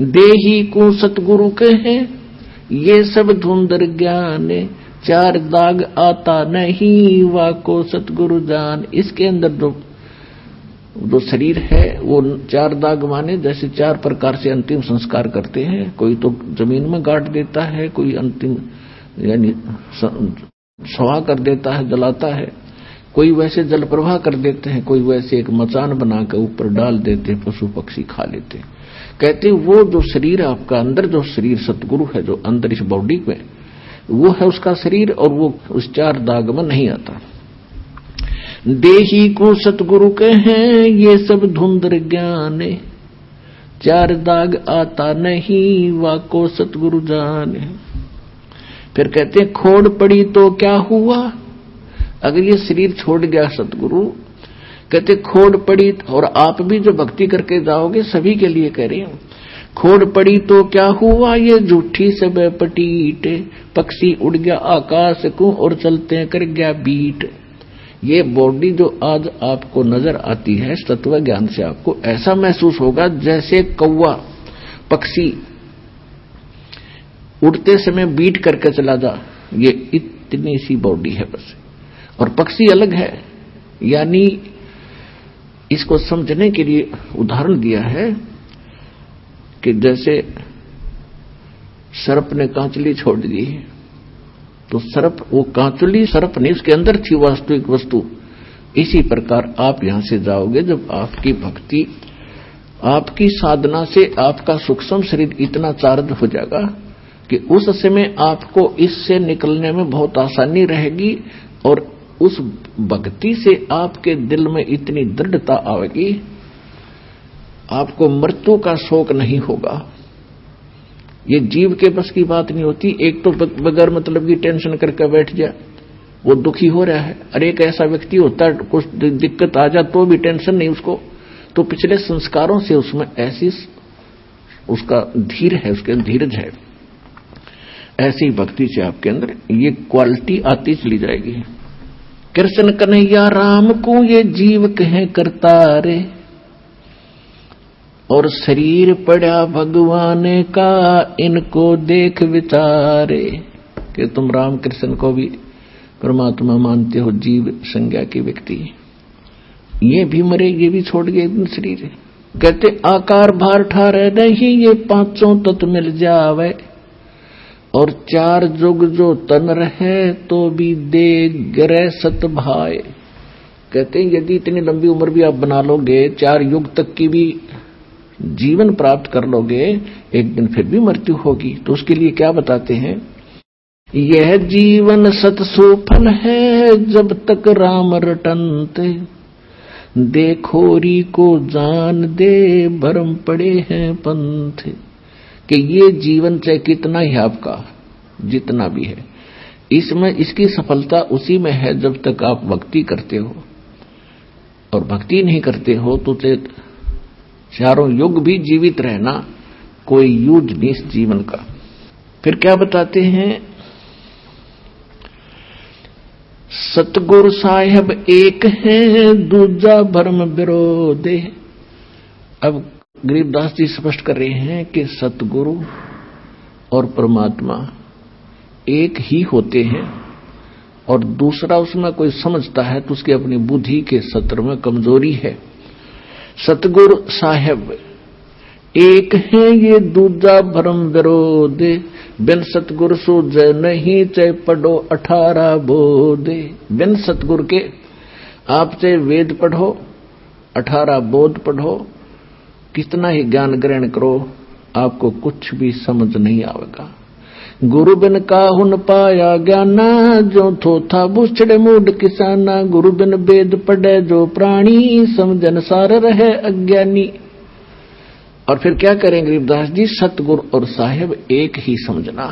देही को सतगुरु कहे ये सब धुंधर ज्ञान, 4 दाग आता नहीं वाको सतगुरु जान। इसके अंदर जो शरीर है वो 4 दाग माने जैसे 4 प्रकार से अंतिम संस्कार करते हैं। कोई तो जमीन में गाड़ देता है, कोई अंतिम यानी सवा कर देता है, जलाता है, कोई वैसे जल प्रवाह कर देते हैं, कोई वैसे एक मचान बना कर ऊपर डाल देते हैं, पशु पक्षी खा लेते हैं। कहते वो जो शरीर आपका अंदर जो शरीर सतगुरु है जो अंदर इस बॉडी में, वो है उसका शरीर, और वो उस 4 दाग में नहीं आता। देही को सतगुरु कहें ये सब धुंधर ज्ञाने, 4 दाग आता नहीं वाको सतगुरु जाने। फिर कहते हैं खोड़ पड़ी तो क्या हुआ, अगर ये शरीर छोड़ गया सतगुरु, कहते खोड़ पड़ी, और आप भी जो भक्ति करके जाओगे सभी के लिए कह रहे हैं, खोड़ पड़ी तो क्या हुआ ये झूठी सब पटीट, पक्षी उड़ गया आकाश को और चलते कर गया बीट। ये बॉडी जो आज आपको नजर आती है तत्व ज्ञान से, आपको ऐसा महसूस होगा जैसे कौवा पक्षी उड़ते समय बीट करके चला जा, ये इतनी सी बॉडी है बस, और पक्षी अलग है। यानी इसको समझने के लिए उदाहरण दिया है कि जैसे सर्प ने कांचली छोड़ दी, तो सर्प, वो कांचुली सर्प नहीं, उसके अंदर थी वास्तविक वस्तु। इसी प्रकार आप यहां से जाओगे जब आपकी भक्ति, आपकी साधना से आपका सूक्ष्म शरीर इतना चार्ज हो जाएगा कि उस समय आपको इससे निकलने में बहुत आसानी रहेगी, और उस भक्ति से आपके दिल में इतनी दृढ़ता आएगी, आपको मृत्यु का शोक नहीं होगा। ये जीव के बस की बात नहीं होती। एक तो बगैर मतलब की टेंशन करके बैठ जाए, वो दुखी हो रहा है, और एक ऐसा व्यक्ति होता है कुछ दिक्कत आ जाए तो भी टेंशन नहीं उसको, तो पिछले संस्कारों से उसमें ऐसी उसका धीर है, उसके धीरज है। ऐसी भक्ति से आपके अंदर ये क्वालिटी आती चली जाएगी। कृष्ण कन्हैया राम को ये जीव कहे करतारे, और शरीर पड़ा भगवान का इनको देख विचारे। कि तुम राम कृष्ण को भी परमात्मा मानते हो, जीव संज्ञा के व्यक्ति, ये भी मरे, ये भी छोड़ गए शरीर। कहते आकार भार ठारे नहीं ये 5 तत्व मिल जावे, और 4 जुग जो तन रहे तो भी दे गरे सत भाई। कहते यदि इतनी लंबी उम्र भी आप बना लोगे, 4 युग तक की भी जीवन प्राप्त कर लोगे, एक दिन फिर भी मृत्यु होगी। तो उसके लिए क्या बताते हैं, यह जीवन सत सुफल है जब तक राम रटनते, देखोरी को जान दे भरम पड़े हैं पंथ। कि ये जीवन चाहे कितना ही आपका जितना भी है, इसमें इसकी सफलता उसी में है जब तक आप भक्ति करते हो, और भक्ति नहीं करते हो तो 4 युग भी जीवित रहना कोई यूज नहीं इस जीवन का। फिर क्या बताते हैं, सतगुरु साहेब एक है दूजा भरम विरोधे। अब गरीबदास जी स्पष्ट कर रहे हैं कि सतगुरु और परमात्मा एक ही होते हैं, और दूसरा उसमें कोई समझता है तो उसके अपनी बुद्धि के सत्र में कमजोरी है। सतगुरु साहेब एक है ये दूजा भरम विरोध, बिन सतगुरु सूझे नहीं चाहे पढ़ो 18 बोध। बिन सतगुरु के आप चाहे वेद पढ़ो, 18 बोध पढ़ो, कितना ही ज्ञान ग्रहण करो, आपको कुछ भी समझ नहीं आएगा। गुरु बिन काहुन पाया ज्ञाना, जो थोथा बुछड़े मूड किसाना। गुरु बिन वेद पढ़े जो प्राणी, समझन सार रहे अज्ञानी। और फिर क्या करें गरीबदास जी, सतगुरु और साहेब एक ही समझना।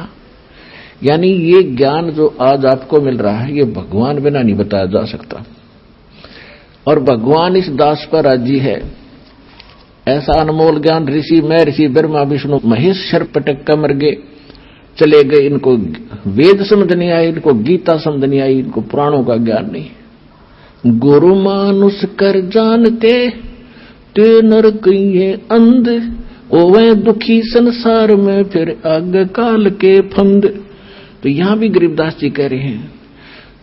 यानी ये ज्ञान जो आज आपको मिल रहा है, ये भगवान बिना नहीं बताया जा सकता, और भगवान इस दास पर राजी है। ऐसा अनमोल ज्ञान ऋषि मैं ऋषि ब्रह्मा विष्णु महेश शर पटक कर मर गए, चले गए। इनको वेद समझ नहीं आई, इनको गीता समझ नहीं आई, इनको पुराणों का ज्ञान नहीं। गुरु मानुष कर जानते ते नर कहिए अंध, ओवे दुखी संसार में फिर आग काल के फंद। तो यहां भी गरीबदास जी कह रहे हैं,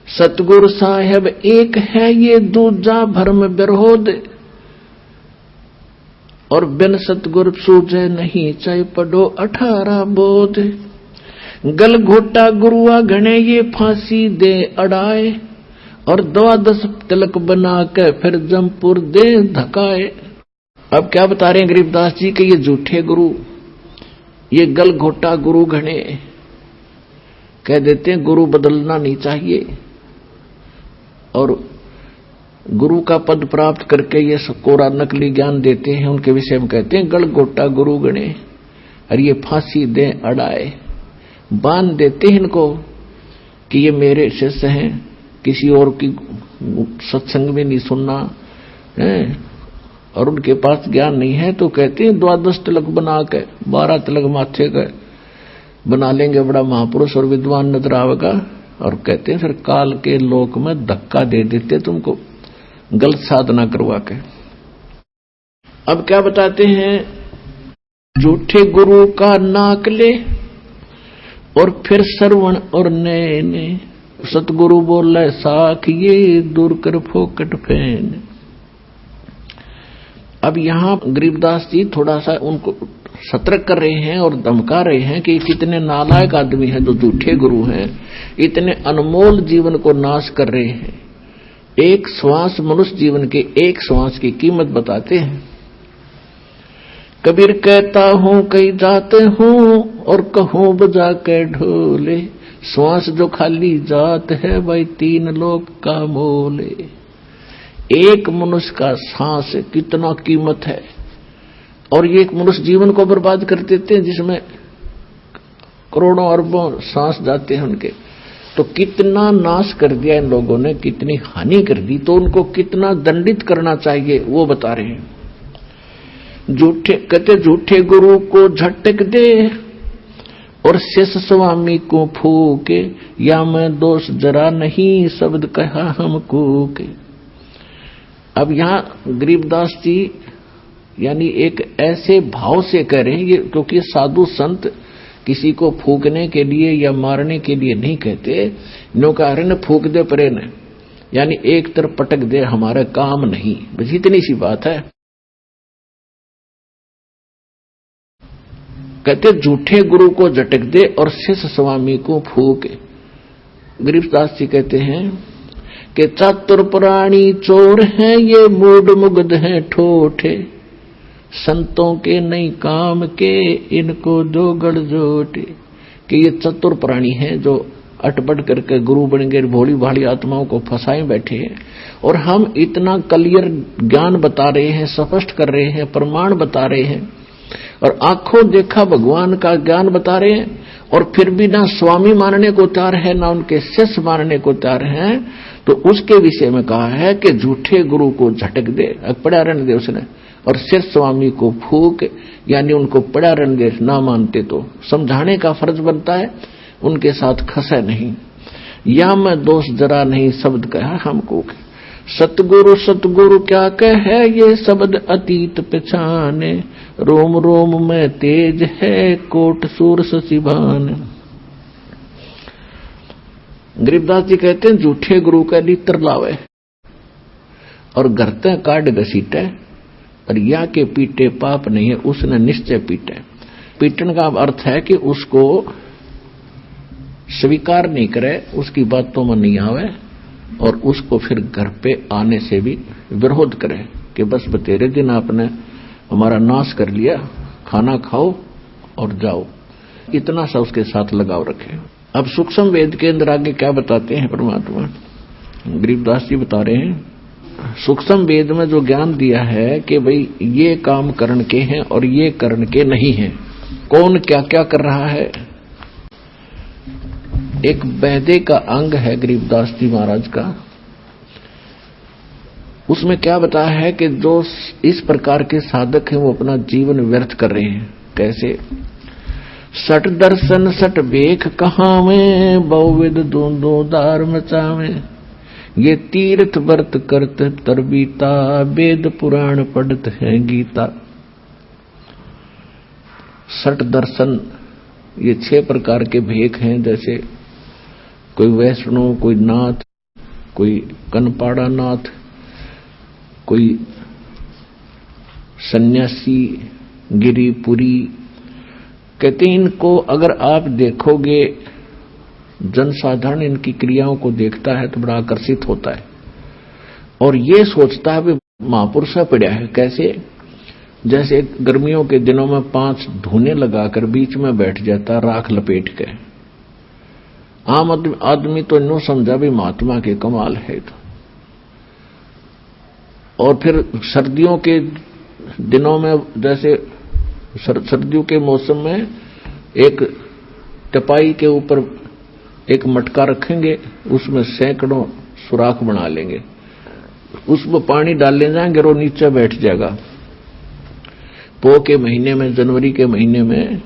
सतगुरु साहेब एक है ये दूजा भरम विरोध, और बिन सतगुरु सूझे नहीं चाहे पढ़ो 18 बोध। गल घोटा गुरुआ घने ये फांसी दे अड़ाए, और 12 तिलक बना के फिर जमपुर दे धकाए। अब क्या बता रहे हैं गरीबदास जी कि ये झूठे गुरु, ये गल घोटा गुरु घने, कह देते हैं गुरु बदलना नहीं चाहिए, और गुरु का पद प्राप्त करके ये कोरा नकली ज्ञान देते हैं, उनके विषय में कहते हैं गलगोटा गुरु गणे, और ये फांसी दे अड़ाए, बांध देते हैं इनको कि ये मेरे शिष्य हैं, किसी और की सत्संग में नहीं सुनना है, और उनके पास ज्ञान नहीं है, तो कहते हैं 12 तिलक बना के 12 तिलक माथे का बना लेंगे, बड़ा महापुरुष और विद्वान नजर आवेगा, और कहते हैं फिर काल के लोक में धक्का दे देते तुमको गलत साधना करवा के। अब क्या बताते हैं, झूठे गुरु का नाक ले और फिर श्रवण और नैने, सतगुरु बोले साख ये दूर कर फोकट फैन। अब यहां गरीबदास जी थोड़ा सा उनको सतर्क कर रहे हैं और धमका रहे हैं कि कितने नालायक आदमी हैं जो झूठे गुरु हैं, इतने अनमोल जीवन को नाश कर रहे हैं। एक श्वास, मनुष्य जीवन के एक श्वास की कीमत बताते हैं। कबीर कहता हूं कई जाते हूं और कहूं बजा के ढोले, श्वास जो खाली जात है भाई 3 लोक का मोले। एक मनुष्य का सांस कितना कीमत है, और ये एक मनुष्य जीवन को बर्बाद कर देते हैं जिसमें करोड़ों अरबों सांस जाते हैं उनके। तो कितना नाश कर दिया इन लोगों ने, कितनी हानि कर दी, तो उनको कितना दंडित करना चाहिए वो बता रहे हैं। झूठे कहते झूठे गुरु को झटक दे और शेष स्वामी को फूके, या मैं दोष जरा नहीं शब्द कहा हमको के। अब यहां गरीबदास जी यानी एक ऐसे भाव से कह रहे हैं, ये क्योंकि साधु संत किसी को फूकने के लिए या मारने के लिए नहीं कहते, नौका न फूक दे परे न, यानी एक तरफ पटक दे हमारा काम नहीं, बस इतनी सी बात है। कहते झूठे गुरु को झटक दे और शिष्य स्वामी को फूके। गरीबदास जी कहते हैं कि चातुर प्राणी चोर हैं, ये मूड मुग्ध हैं ठोठे, संतों के नहीं काम के इनको दो गड़जोटे। कि ये चतुर प्राणी हैं जो अटपट करके गुरु बन गए, भोली भाली आत्माओं को फंसाए बैठे हैं, और हम इतना क्लियर ज्ञान बता रहे हैं, स्पष्ट कर रहे हैं, प्रमाण बता रहे हैं, और आंखों देखा भगवान का ज्ञान बता रहे हैं, और फिर भी ना स्वामी मानने को तैयार है ना उनके शिष्य मानने को तैयार हैं। तो उसके विषय में कहा है कि झूठे गुरु को झटक दे, पड़ा रहने दे उसने, और शिष्य स्वामी को फूक, यानी उनको पड़ा रहने दे, ना मानते तो समझाने का फर्ज बनता है, उनके साथ खसे नहीं। या मैं दोष जरा नहीं शब्द कहा हमको, सतगुरु सतगुरु क्या कहे ये शब्द अतीत पहचाने, रोम रोम में तेज है कोट सूर सचिभान। गरीबदास जी कहते हैं झूठे गुरु का लित्र लावे और घरते काट घसीटे, और या के पीटे पाप नहीं है उसने निश्चय पीटे। पीटन का अर्थ है कि उसको स्वीकार नहीं करे, उसकी बातों में नहीं आवे, और उसको फिर घर पे आने से भी विरोध करे कि बस बतेरे दिन आपने हमारा नाश कर लिया, खाना खाओ और जाओ, इतना सा उसके साथ लगाव रखे। अब सूक्ष्म वेद के अंदर आगे क्या बताते हैं परमात्मा, गरीबदास जी बता रहे हैं सूक्ष्म वेद में जो ज्ञान दिया है कि भाई ये काम करण के हैं और ये करण के नहीं हैं, कौन क्या क्या कर रहा है। एक वैदे का अंग है गरीबदास जी महाराज का, उसमें क्या बताया है कि जो इस प्रकार के साधक हैं वो अपना जीवन व्यर्थ कर रहे हैं। कैसे? सट दर्शन सट बेख कहावे, बहुविध दूंदो दार मचावे, ये तीर्थ व्रत करत तरबीता, वेद पुराण पढ़त है गीता। सट दर्शन ये 6 प्रकार के भेख हैं, जैसे कोई वैष्णव, कोई नाथ, कोई कनपाड़ा नाथ, कोई सन्यासी, गिरिपुरी। कहते हैं इनको अगर आप देखोगे, जनसाधारण इनकी क्रियाओं को देखता है तो बड़ा आकर्षित होता है और ये सोचता है भी महापुरुष पड़ा है। कैसे? जैसे गर्मियों के दिनों में 5 धुने लगाकर बीच में बैठ जाता राख लपेट के, आम आदमी तो नो समझा भी महात्मा के कमाल है तो। और फिर सर्दियों के दिनों में, जैसे सर्दियों के मौसम में एक टपाई के ऊपर एक मटका रखेंगे, उसमें सैकड़ों सुराख बना लेंगे, उसमें पानी डालने जाएंगे और नीचे बैठ जाएगा। पो के महीने में, जनवरी के महीने में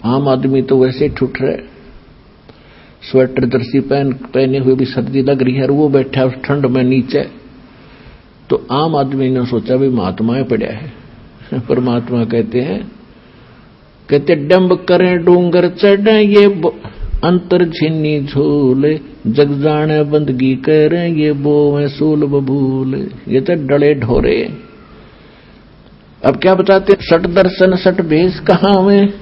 आम आदमी तो वैसे ठुठ रहे, स्वेटर जर्सी पहने हुए भी सर्दी लग रही है और वो बैठा उस ठंड में नीचे। तो आम आदमी ने सोचा भी महात्माएं पड़ा है। परमात्मा कहते डंब करें डूंगर चढ़े ये अंतर छिन्नी झूले, जग जाने बंदगी करें ये बोवें सूल बबूल। ये तो डले ढोरे। अब क्या बताते, सट दर्शन सट भेष कहाँ में,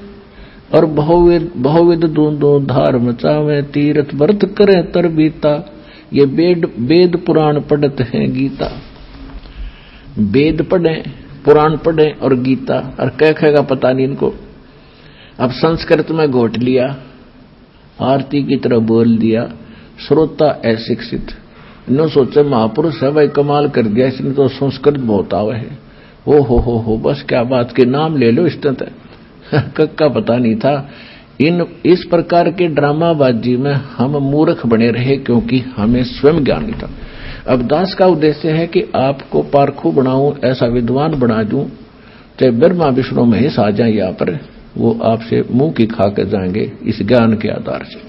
और बहुविध दूंदो धार मचावे, तीर्थ व्रत करें तर बीता, ये वेद पुराण पढ़त हैं गीता। वेद पढ़े, पुराण पढ़े और गीता, और क्या कहेगा पता नहीं इनको। अब संस्कृत में घोट लिया, आरती की तरह बोल दिया, श्रोता अशिक्षित। इन्होंने सोचा महापुरुष है भाई, कमाल कर दिया इसने तो, संस्कृत बहुत आवे है। ओ हो बस क्या बात के नाम ले लो, इस का पता नहीं था। इस प्रकार के ड्रामाबाजी में हम मूर्ख बने रहे, क्योंकि हमें स्वयं ज्ञान नहीं था। अब दास का उद्देश्य है कि आपको पारखू बनाऊं, ऐसा विद्वान बना दूं, चाहे ब्रह्मा विष्णु महेश आ जाए यहाँ पर, वो आपसे मुंह की खा के जाएंगे इस ज्ञान के आधार से।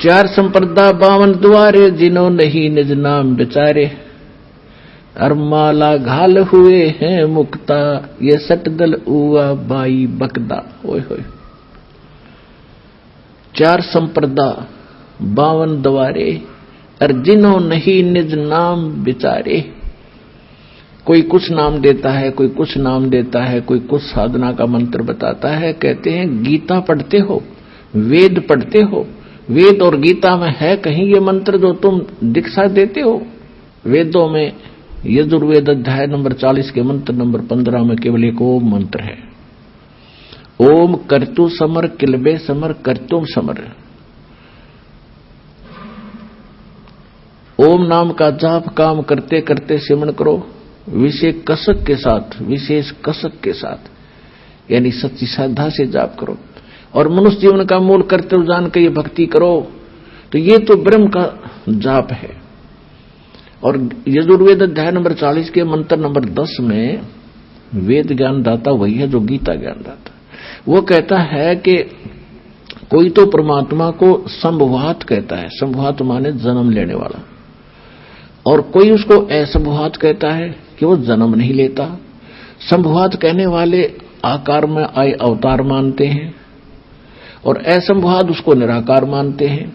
चार संप्रदा 52 द्वारे, जिन्हों नहीं निज नाम बेचारे, अरमाला घाल हुए हैं मुक्ता, ये सटदल उआ बाई बकदा। ओए होए, 4 संप्रदा 52 द्वारे, और जिन्हों नहीं निज नाम बिचारे। कोई कुछ नाम देता है, कोई कुछ नाम देता है, कोई कुछ साधना का मंत्र बताता है। कहते हैं गीता पढ़ते हो, वेद पढ़ते हो, वेद और गीता में है कहीं ये मंत्र जो तुम दीक्षा देते हो? वेदों में यजुर्वेद अध्याय नंबर 40 के मंत्र नंबर 15 में केवल एक ओम मंत्र है। ओम कर्तु समर किलबे समर कर्तुम समर। ओम नाम का जाप काम करते करते सिमरण करो, विशेष कसक के साथ, विशेष कसक के साथ, यानी सच्ची श्रद्धा से जाप करो। और मनुष्य जीवन का मूल कर्तव्य जान के ये भक्ति करो। तो ये तो ब्रह्म का जाप है। और यजुर्वेद अध्याय नंबर 40 के मंत्र नंबर 10 में वेद ज्ञान दाता वही है जो गीता ज्ञान दाता। वो कहता है कि कोई तो परमात्मा को संभवात कहता है, संभवात माने जन्म लेने वाला, और कोई उसको असंभवात कहता है कि वो जन्म नहीं लेता। संभवात कहने वाले आकार में आए अवतार मानते हैं, और असंभवात उसको निराकार मानते हैं।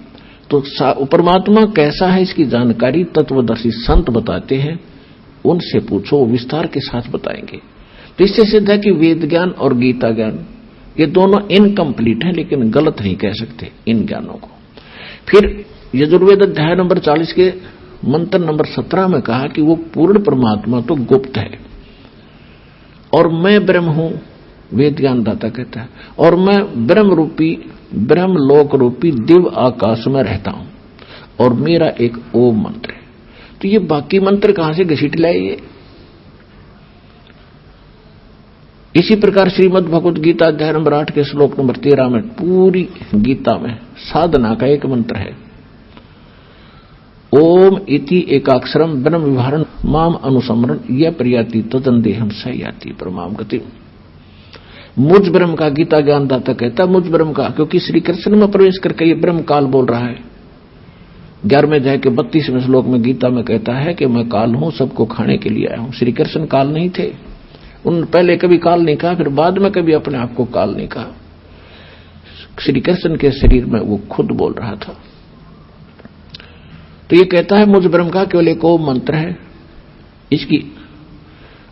तो परमात्मा कैसा है इसकी जानकारी तत्वदर्शी संत बताते हैं, उनसे पूछो, वो विस्तार के साथ बताएंगे। तो इससे सिद्ध है कि वेद ज्ञान और गीता ज्ञान ये दोनों इनकम्प्लीट हैं, लेकिन गलत नहीं कह सकते इन ज्ञानों को। फिर यजुर्वेद अध्याय नंबर 40 के मंत्र नंबर 17 में कहा कि वो पूर्ण परमात्मा तो गुप्त है, और मैं ब्रह्म हूं, वेद ज्ञान दाता कहता है, और मैं ब्रह्म रूपी, ब्रह्म लोक रूपी दिव्य आकाश में रहता हूं, और मेरा एक ओम मंत्र है। तो ये बाकी मंत्र कहां से घसीट लाए ये? इसी प्रकार श्रीमद् भगवत गीता अध्याय नंबर 8 के श्लोक नंबर 13 में, पूरी गीता में साधना का एक मंत्र है, ओम इति एकाक्षरम ब्रह्म विवरण माम अनुसमरण यह प्रयाति तदन देहम सयाति परमाम गति। मुझ ब्रह्म का गीता ज्ञान दाता कहता, मुझ ब्रह्म का, क्योंकि श्री कृष्ण में प्रवेश करके ये ब्रह्म काल बोल रहा है। 11वें अध्याय के 32वें श्लोक में गीता में कहता है कि मैं काल हूं, सबको खाने के लिए आया हूं। श्री कृष्ण काल नहीं थे, उन्होंने पहले कभी काल नहीं कहा, फिर बाद में कभी अपने आप को काल नहीं कहा। श्री कृष्ण के शरीर में वो खुद बोल रहा था। तो ये कहता है मुझ ब्रह्म का केवल एक ओम मंत्र है, इसकी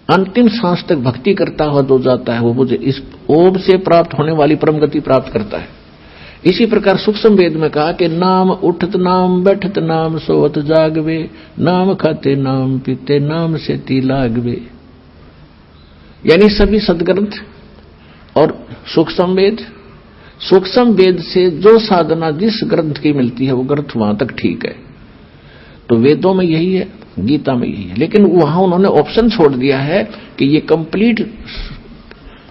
अंतिम सांस तक भक्ति करता हुआ जो जाता है वो मुझे इस ओम से प्राप्त होने वाली परम गति प्राप्त करता है। इसी प्रकार सूक्ष्म वेद में कहा कि नाम उठत नाम बैठत नाम सोवत जागवे, नाम खाते नाम पीते नाम से ती लागवे। यानी सभी सदग्रंथ और सूक्ष्म वेद, सूक्ष्म वेद से जो साधना जिस ग्रंथ की मिलती है वो ग्रंथ वहां तक ठीक है। तो वेदों में यही है, गीता में यही है, लेकिन वहां उन्होंने ऑप्शन छोड़ दिया है कि ये कंप्लीट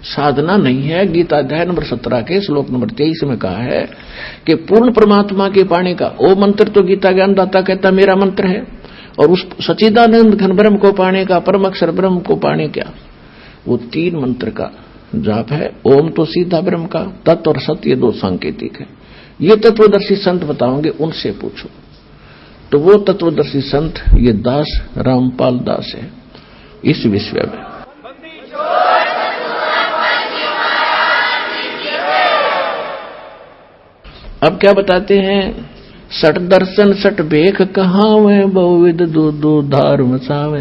साधना नहीं है। गीता अध्याय नंबर 17 के श्लोक नंबर 23 में कहा है कि पूर्ण परमात्मा के पाने का वो मंत्र तो गीता ज्ञानदाता कहता मेरा मंत्र है, और उस सच्चिदानंद घन ब्रह्म को पाने का, परम अक्षर ब्रह्म को पाने का वो 3 मंत्र का जाप है। ओम तो सीधा ब्रह्म का, तत्व और सत्य दो सांकेतिक है। ये तत्वदर्शी संत बताओगे, उनसे पूछो। तो वो तत्वदर्शी संत ये दास रामपाल दास है इस विषय में। अब क्या बताते हैं, सठ दर्शन सठ भेख कहावे, बहुविध दो धार मचावे,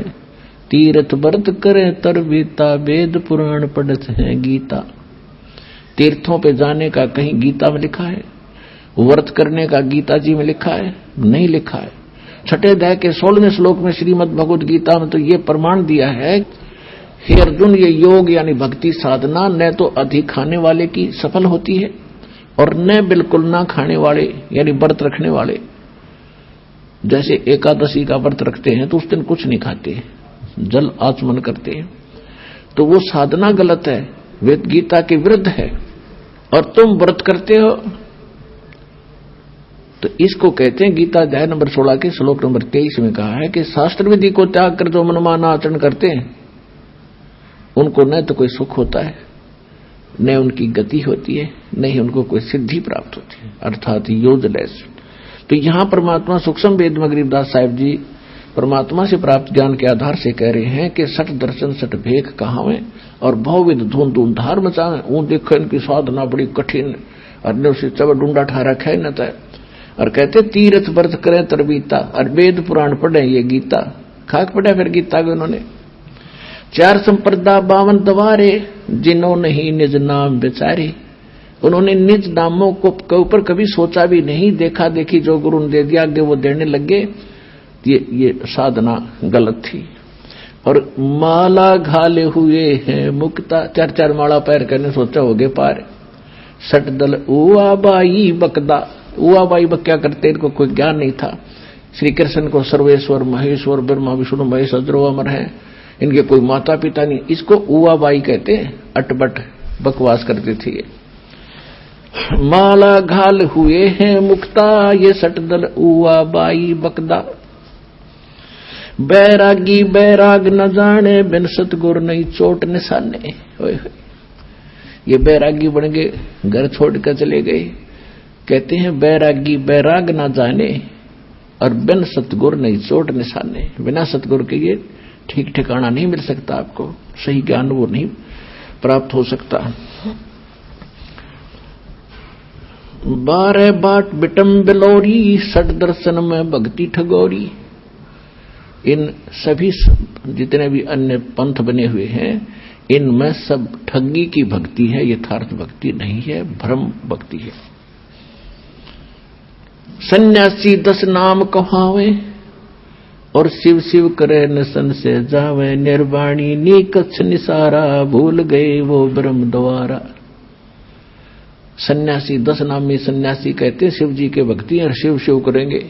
तीर्थ व्रत करे तर बीता, वेद पुराण पढ़त है गीता। तीर्थों पे जाने का कहीं गीता में लिखा है? व्रत करने का गीता जी में लिखा है? नहीं लिखा है। छठे अध्याय के 16वें श्लोक में श्रीमद् भगवद गीता में तो ये प्रमाण दिया है, हे अर्जुन, ये योग यानी भक्ति साधना न तो अधिक खाने वाले की सफल होती है और न बिल्कुल ना खाने वाले यानी व्रत रखने वाले। जैसे एकादशी का व्रत रखते हैं तो उस दिन कुछ नहीं खाते, जल आचमन करते हैं, तो वो साधना गलत है, वेद गीता के विरुद्ध है। और तुम व्रत करते हो तो इसको कहते हैं, गीता अध्याय नंबर 16 के श्लोक नंबर 23 में कहा है कि शास्त्र विधि को त्याग कर जो मनमाना आचरण करते हैं उनको न तो कोई सुख होता है, न उनकी गति होती है, न ही उनको कोई सिद्धि प्राप्त होती है, अर्थात यूजलेस। तो यहां परमात्मा सूक्ष्म वेद में गरीबदास साहिब जी परमात्मा से प्राप्त ज्ञान के आधार से कह रहे हैं कि सठ दर्शन सठ भेख कहावे और बहुविध धूम धूम धार मचावे। वो देखो इनकी साधना बड़ी कठिन और उसे चब डूंडा ठा रखा है न था, और कहते तीर्थ व्रत करें तरबीता और वेद पुराण पढ़े ये गीता। खाक पढ़ा फिर गीता के उन्होंने 4 संप्रदा 52 दवारे, जिन्होंने ही निज नाम बेचारे। उन्होंने निज नामों को ऊपर कभी सोचा भी नहीं, देखा देखी जो गुरु ने दे दिया आगे वो देने लगे। ये साधना गलत थी। और माला घाले हुए हैं मुक्ता, 4 माला पैर करने सोचा होगे पार। सट दल उआ बाई बकदा, उआ बाई बक क्या करते, इनको कोई ज्ञान नहीं था। श्री कृष्ण को सर्वेश्वर महेश्वर ब्रह्मा विष्णु महेश अजरो अमर है, इनके कोई माता पिता नहीं, इसको उआ बाई कहते हैं। अटबट बकवास करते थे। माला घाल हुए हैं मुक्ता, ये सट दल उआ बाई बकदा। बैरागी बैराग न जाने, बिन सतगुर नहीं चोट निशाने। ये बैरागी बन गए, घर छोड़कर चले गए। कहते हैं बैरागी बैराग न जाने और बिन सतगुर नहीं चोट निशाने। बिना सतगुर के ये ठीक ठिकाना नहीं मिल सकता, आपको सही ज्ञान वो नहीं प्राप्त हो सकता। 12 बाट बिटम बिलोरी, सठ दर्शन में भक्ति ठगोरी। इन सभी जितने भी अन्य पंथ बने हुए हैं इनमें सब ठगी की भक्ति है, यथार्थ भक्ति नहीं है, भ्रम भक्ति है। सन्यासी 10 नाम कहावे और शिव शिव करे नसन से जावे। निर्वाणी नी कच्छ निसारा, भूल गए वो ब्रह्म द्वारा। सन्यासी 10 नाम में सन्यासी कहते शिव जी के भक्ति और शिव शिव करेंगे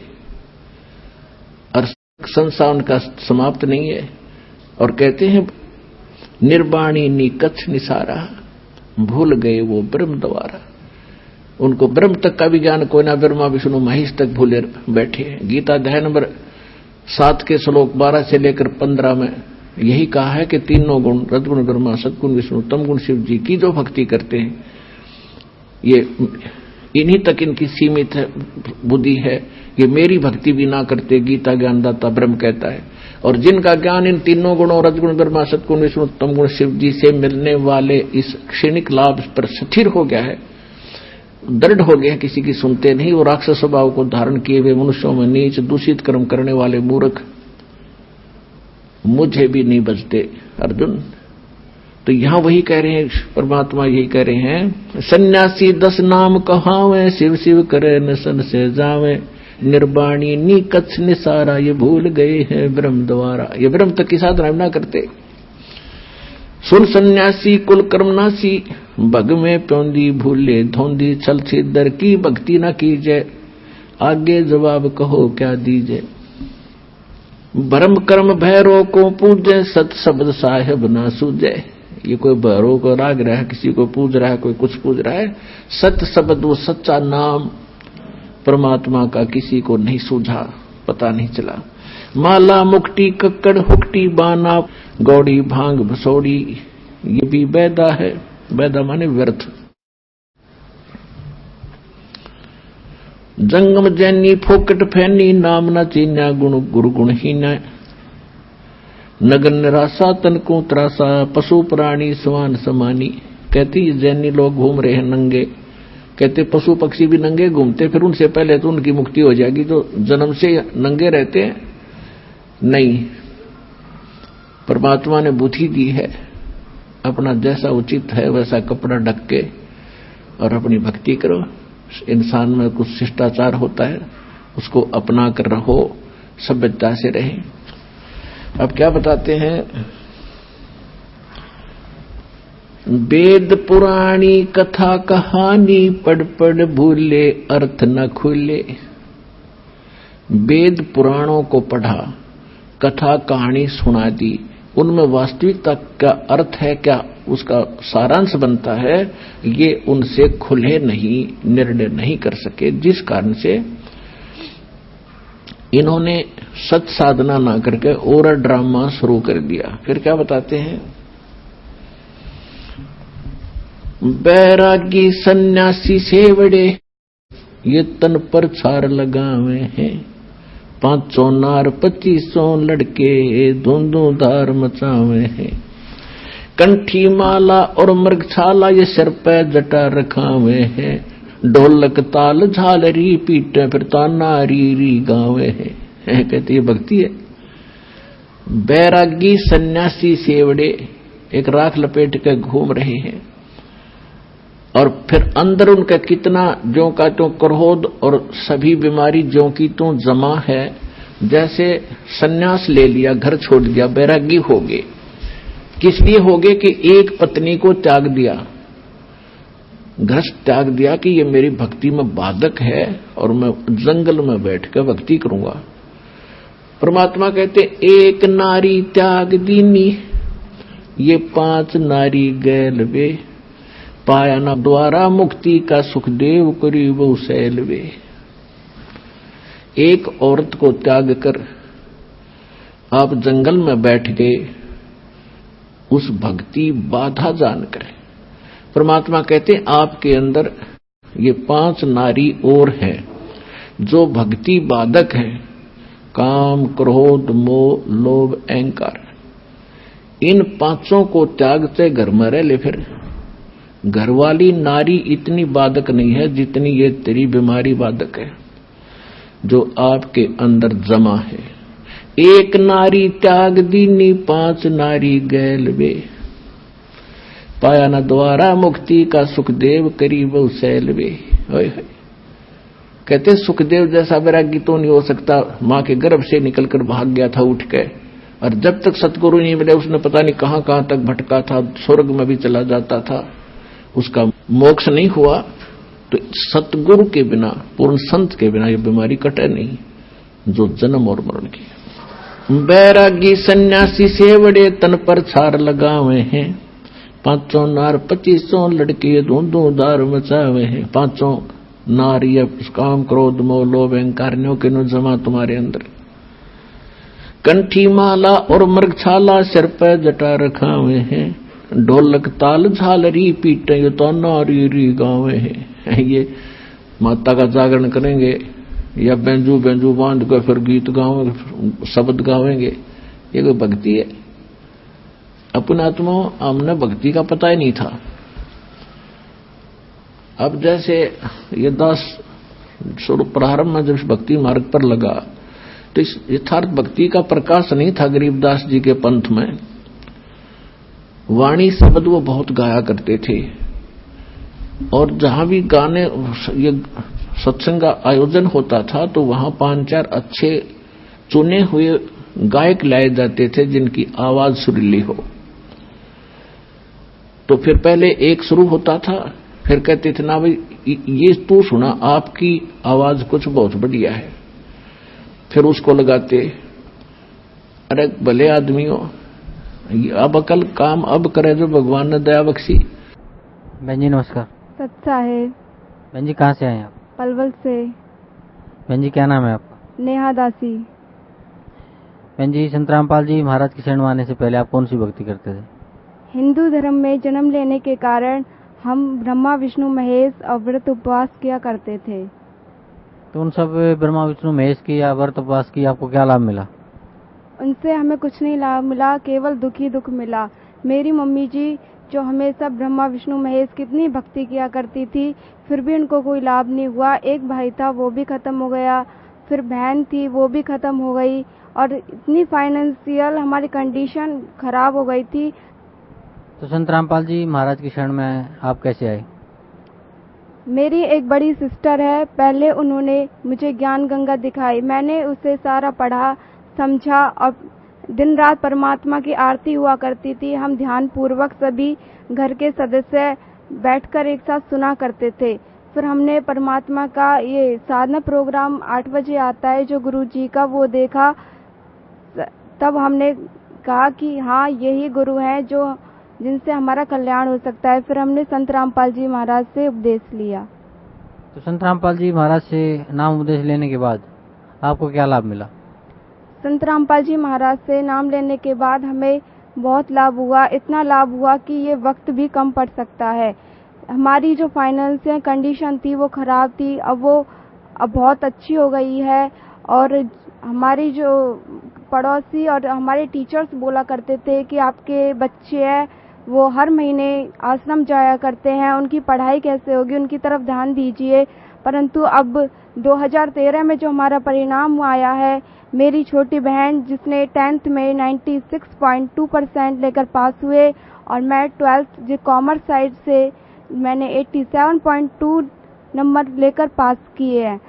और संसार उनका समाप्त नहीं है। और कहते हैं निर्वाणी नी कच्छ निसारा, भूल गए वो ब्रह्म द्वारा। उनको ब्रह्म तक का भी ज्ञान कोई ना, ब्रह्मा विष्णु महेश तक भूले बैठे हैं। गीता अध्याय नंबर 7 के श्लोक 12 से लेकर 15 में यही कहा है कि तीनों गुण रजगुण ब्रह्मा सद्गुण विष्णु तमगुण शिव जी की जो भक्ति करते हैं ये इन्हीं तक इनकी सीमित है बुद्धि है, ये मेरी भक्ति भी ना करते, गीता ज्ञानदाता ब्रह्म कहता है। और जिनका ज्ञान इन तीनों गुणों रजगुण ब्रह्मा सद्गुण विष्णु तमगुण शिव जी से मिलने वाले इस क्षणिक लाभ पर स्थिर हो गया है, दृढ़ हो गया, किसी की सुनते नहीं। वो राक्षस स्वभाव को धारण किए हुए मनुष्यों में नीच दूषित कर्म करने वाले मूर्ख मुझे भी नहीं बचते अर्जुन। तो यहां वही कह रहे हैं, परमात्मा यही कह रहे हैं, सन्यासी 10 नाम कहावे, शिव शिव करे नसन से जावे। निर्वाणी नी कच्छ निसारा, ये भूल गए हैं ब्रह्म द्वारा। ये ब्रह्म तक की साधना ना करते। सुन सन्यासी कुल कर्मनासी, भग में प्योंदी भूले धोंदी, छल छिदर की भक्ति न कीजे, आगे जवाब कहो क्या दीजे। भरम कर्म भैरो को पूजे, सत शब्द साहेब ना सूझे। ये कोई भैरो को राग रहा है, किसी को पूज रहा है, कोई कुछ पूज रहा है। सत शब्द वो सच्चा नाम परमात्मा का किसी को नहीं सूझा, पता नहीं चला। माला मुक्ति कक्कड़ हुक्टी बाना, गौड़ी भांग भसोड़ी, ये भी बैदा है। बैदा माने व्यर्थ। जंगम जैनी फोकट फैनी, नाम न चीन्या गुण गुरु गुणहीना। नगर निराशा तन को त्रासा, पशु प्राणी समान समानी। कहती जैनी लोग घूम रहे हैं नंगे, कहते पशु पक्षी भी नंगे घूमते, फिर उनसे पहले तो उनकी मुक्ति हो जाएगी, जो जन्म से नंगे रहते हैं। नहीं, परमात्मा ने बुद्धि दी है, अपना जैसा उचित है वैसा कपड़ा ढक के और अपनी भक्ति करो। इंसान में कुछ शिष्टाचार होता है, उसको अपना कर रहो, सभ्यता से रहे। अब क्या बताते हैं, वेद पुराणी कथा कहानी, पढ़ पढ़ भूले अर्थ न खुले। वेद पुराणों को पढ़ा, कथा कहानी सुना दी, उनमें वास्तविकता क्या अर्थ है, क्या उसका सारांश बनता है, ये उनसे खुले नहीं, निर्णय नहीं कर सके, जिस कारण से इन्होंने सत साधना ना करके और ड्रामा शुरू कर दिया। फिर क्या बताते हैं, बैरागी सन्यासी सेवड़े, ये तन पर छार लगावे हैं। 500 नार 2500 लड़के, धुंधु धार मचावे हैं। कंठी माला और मृगछाला, ये सिर पे जटा रखावे हैं। ढोलक ताल झालरी पीटे, फिर ताना री री गावे हैं। कहती है भक्ति है। बैरागी सन्यासी सेवड़े एक राख लपेट के घूम रहे हैं, और फिर अंदर उनका कितना ज्यों का त्यों क्रोध और सभी बीमारी ज्यों की त्यों जमा है। जैसे सन्यास ले लिया, घर छोड़ दिया, बैरागी हो गए। किस लिए हो गए कि एक पत्नी को त्याग दिया, घर त्याग दिया कि ये मेरी भक्ति में बाधक है और मैं जंगल में बैठकर भक्ति करूंगा। परमात्मा कहते एक नारी त्याग दीनी, ये 5 नारी गैल वे। पाया न द्वारा मुक्ति का सुखदेव, करी वो सैल वे। एक औरत को त्याग कर आप जंगल में बैठ गए, उस भक्ति बाधा जानकर। परमात्मा कहते आपके अंदर ये 5 नारी और हैं जो भक्ति बाधक है। काम क्रोध मोह लोभ अहंकार, इन 5 को त्यागते घर में रह ले। फिर घरवाली नारी इतनी बाधक नहीं है जितनी ये तेरी बीमारी बाधक है जो आपके अंदर जमा है। एक नारी त्याग दीनी, 5 नारी गैल वे। पाया न द्वारा मुक्ति का सुखदेव, करी वो सैल वे। कहते सुखदेव जैसा वैरागी तो नहीं हो सकता, मां के गर्भ से निकलकर भाग गया था उठ के, और जब तक सतगुरु नहीं मिले उसने पता नहीं कहां कहां तक भटका था, स्वर्ग में भी चला जाता था, उसका मोक्ष नहीं हुआ। तो सतगुरु के बिना, पूर्ण संत के बिना ये बीमारी कटे नहीं जो जन्म और मरण की। बैरागी सन्यासी सेवड़े, तन पर छार लगावे हैं। 500 नार 2500 लड़के, धूंधू धार मचावे हैं। 500 नार ये काम क्रोध मोह लोभ अहंकार के नो जमा तुम्हारे अंदर। कंठी माला और मृगछाला, सिर पर जटा रखावे हैं। ढोलक ताल झालरी पीटे, ये तो नारी री गावे हैं। ये माता का जागरण करेंगे या बेंजू बेंजू बांध कर फिर गीत गावेंगे, शब्द गावेंगे, ये कोई भक्ति है? अपने आत्मा हमने भक्ति का पता ही नहीं था। अब जैसे ये दास स्वरूप प्रारंभ में जब भक्ति मार्ग पर लगा तो इस यथार्थ भक्ति का प्रकाश नहीं था गरीबदास जी के पंथ में। वाणी शब्द वो बहुत गाया करते थे, और जहां भी गाने ये सत्संग का आयोजन होता था तो वहां 5-4 अच्छे चुने हुए गायक लाए जाते थे जिनकी आवाज सुरीली हो। तो फिर पहले एक शुरू होता था, फिर कहते थे ना भाई ये तू सुना, आपकी आवाज कुछ बहुत बढ़िया है, फिर उसको लगाते, अरे भले आदमियों अब अकल काम अब करे जो भगवान ने दया बख्शी। बहन जी नमस्कार। सच्चा है। बहन जी कहाँ से आए आप? पलवल से। बहन जी क्या नाम है आपका? नेहा दासी। बहन जी संत रामपाल जी महाराज की शरण में आने से पहले आप कौन सी भक्ति करते थे? हिंदू धर्म में जन्म लेने के कारण हम ब्रह्मा विष्णु महेश और व्रत उपवास किया करते थे। तो उन सब ब्रह्मा विष्णु महेश की या व्रत उपवास की आपको क्या लाभ मिला? उनसे हमें कुछ नहीं लाभ मिला, केवल दुख ही दुख मिला। मेरी मम्मी जी जो हमेशा ब्रह्मा विष्णु महेश की इतनी भक्ति किया करती थी, फिर भी उनको कोई लाभ नहीं हुआ। एक भाई था वो भी खत्म हो गया, फिर बहन थी वो भी खत्म हो गई, और इतनी फाइनेंशियल हमारी कंडीशन खराब हो गई थी। तो संत रामपाल जी महाराज की शरण में आप कैसे आए? मेरी एक बड़ी सिस्टर है, पहले उन्होंने मुझे ज्ञान गंगा दिखाई, मैंने उसे सारा पढ़ा समझा, और दिन रात परमात्मा की आरती हुआ करती थी। हम ध्यान पूर्वक सभी घर के सदस्य बैठकर एक साथ सुना करते थे। फिर हमने परमात्मा का ये साधना प्रोग्राम 8 बजे आता है जो गुरु जी का, वो देखा, तब हमने कहा कि हाँ यही गुरु हैं जो जिनसे हमारा कल्याण हो सकता है। फिर हमने संत रामपाल जी महाराज से उपदेश लिया। तो संत रामपाल जी महाराज से नाम उपदेश लेने के बाद आपको क्या लाभ मिला? संत रामपाल जी महाराज से नाम लेने के बाद हमें बहुत लाभ हुआ, इतना लाभ हुआ कि ये वक्त भी कम पड़ सकता है। हमारी जो फाइनेंशियल कंडीशन थी वो खराब थी, अब वो बहुत अच्छी हो गई है। और हमारी जो पड़ोसी और हमारे टीचर्स बोला करते थे कि आपके बच्चे हैं वो हर महीने आश्रम जाया करते हैं, उनकी पढ़ाई कैसे होगी, उनकी तरफ ध्यान दीजिए। परंतु अब 2013 में जो हमारा परिणाम आया है, मेरी छोटी बहन जिसने 10th में 96.2% लेकर पास हुए, और मैं 12th जो कॉमर्स साइड से मैंने 87.2 नंबर लेकर पास किए हैं,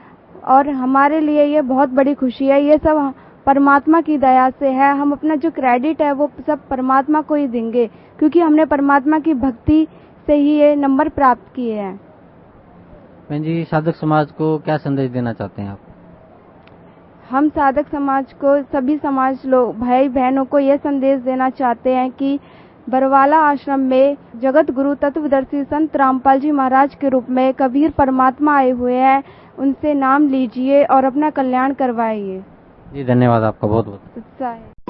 और हमारे लिए ये बहुत बड़ी खुशी है। ये सब परमात्मा की दया से है। हम अपना जो क्रेडिट है वो सब परमात्मा को ही देंगे, क्योंकि हमने परमात्मा की भक्ति से ही ये नंबर प्राप्त किए हैं। बहन जी साधक समाज को क्या संदेश देना चाहते हैं आप? हम साधक समाज को, सभी समाज लोग भाई बहनों को यह संदेश देना चाहते हैं कि बरवाला आश्रम में जगत गुरु तत्वदर्शी संत रामपाल जी महाराज के रूप में कबीर परमात्मा आए हुए हैं, उनसे नाम लीजिए और अपना कल्याण करवाइए। जी धन्यवाद आपका बहुत बहुत। सच्चा है।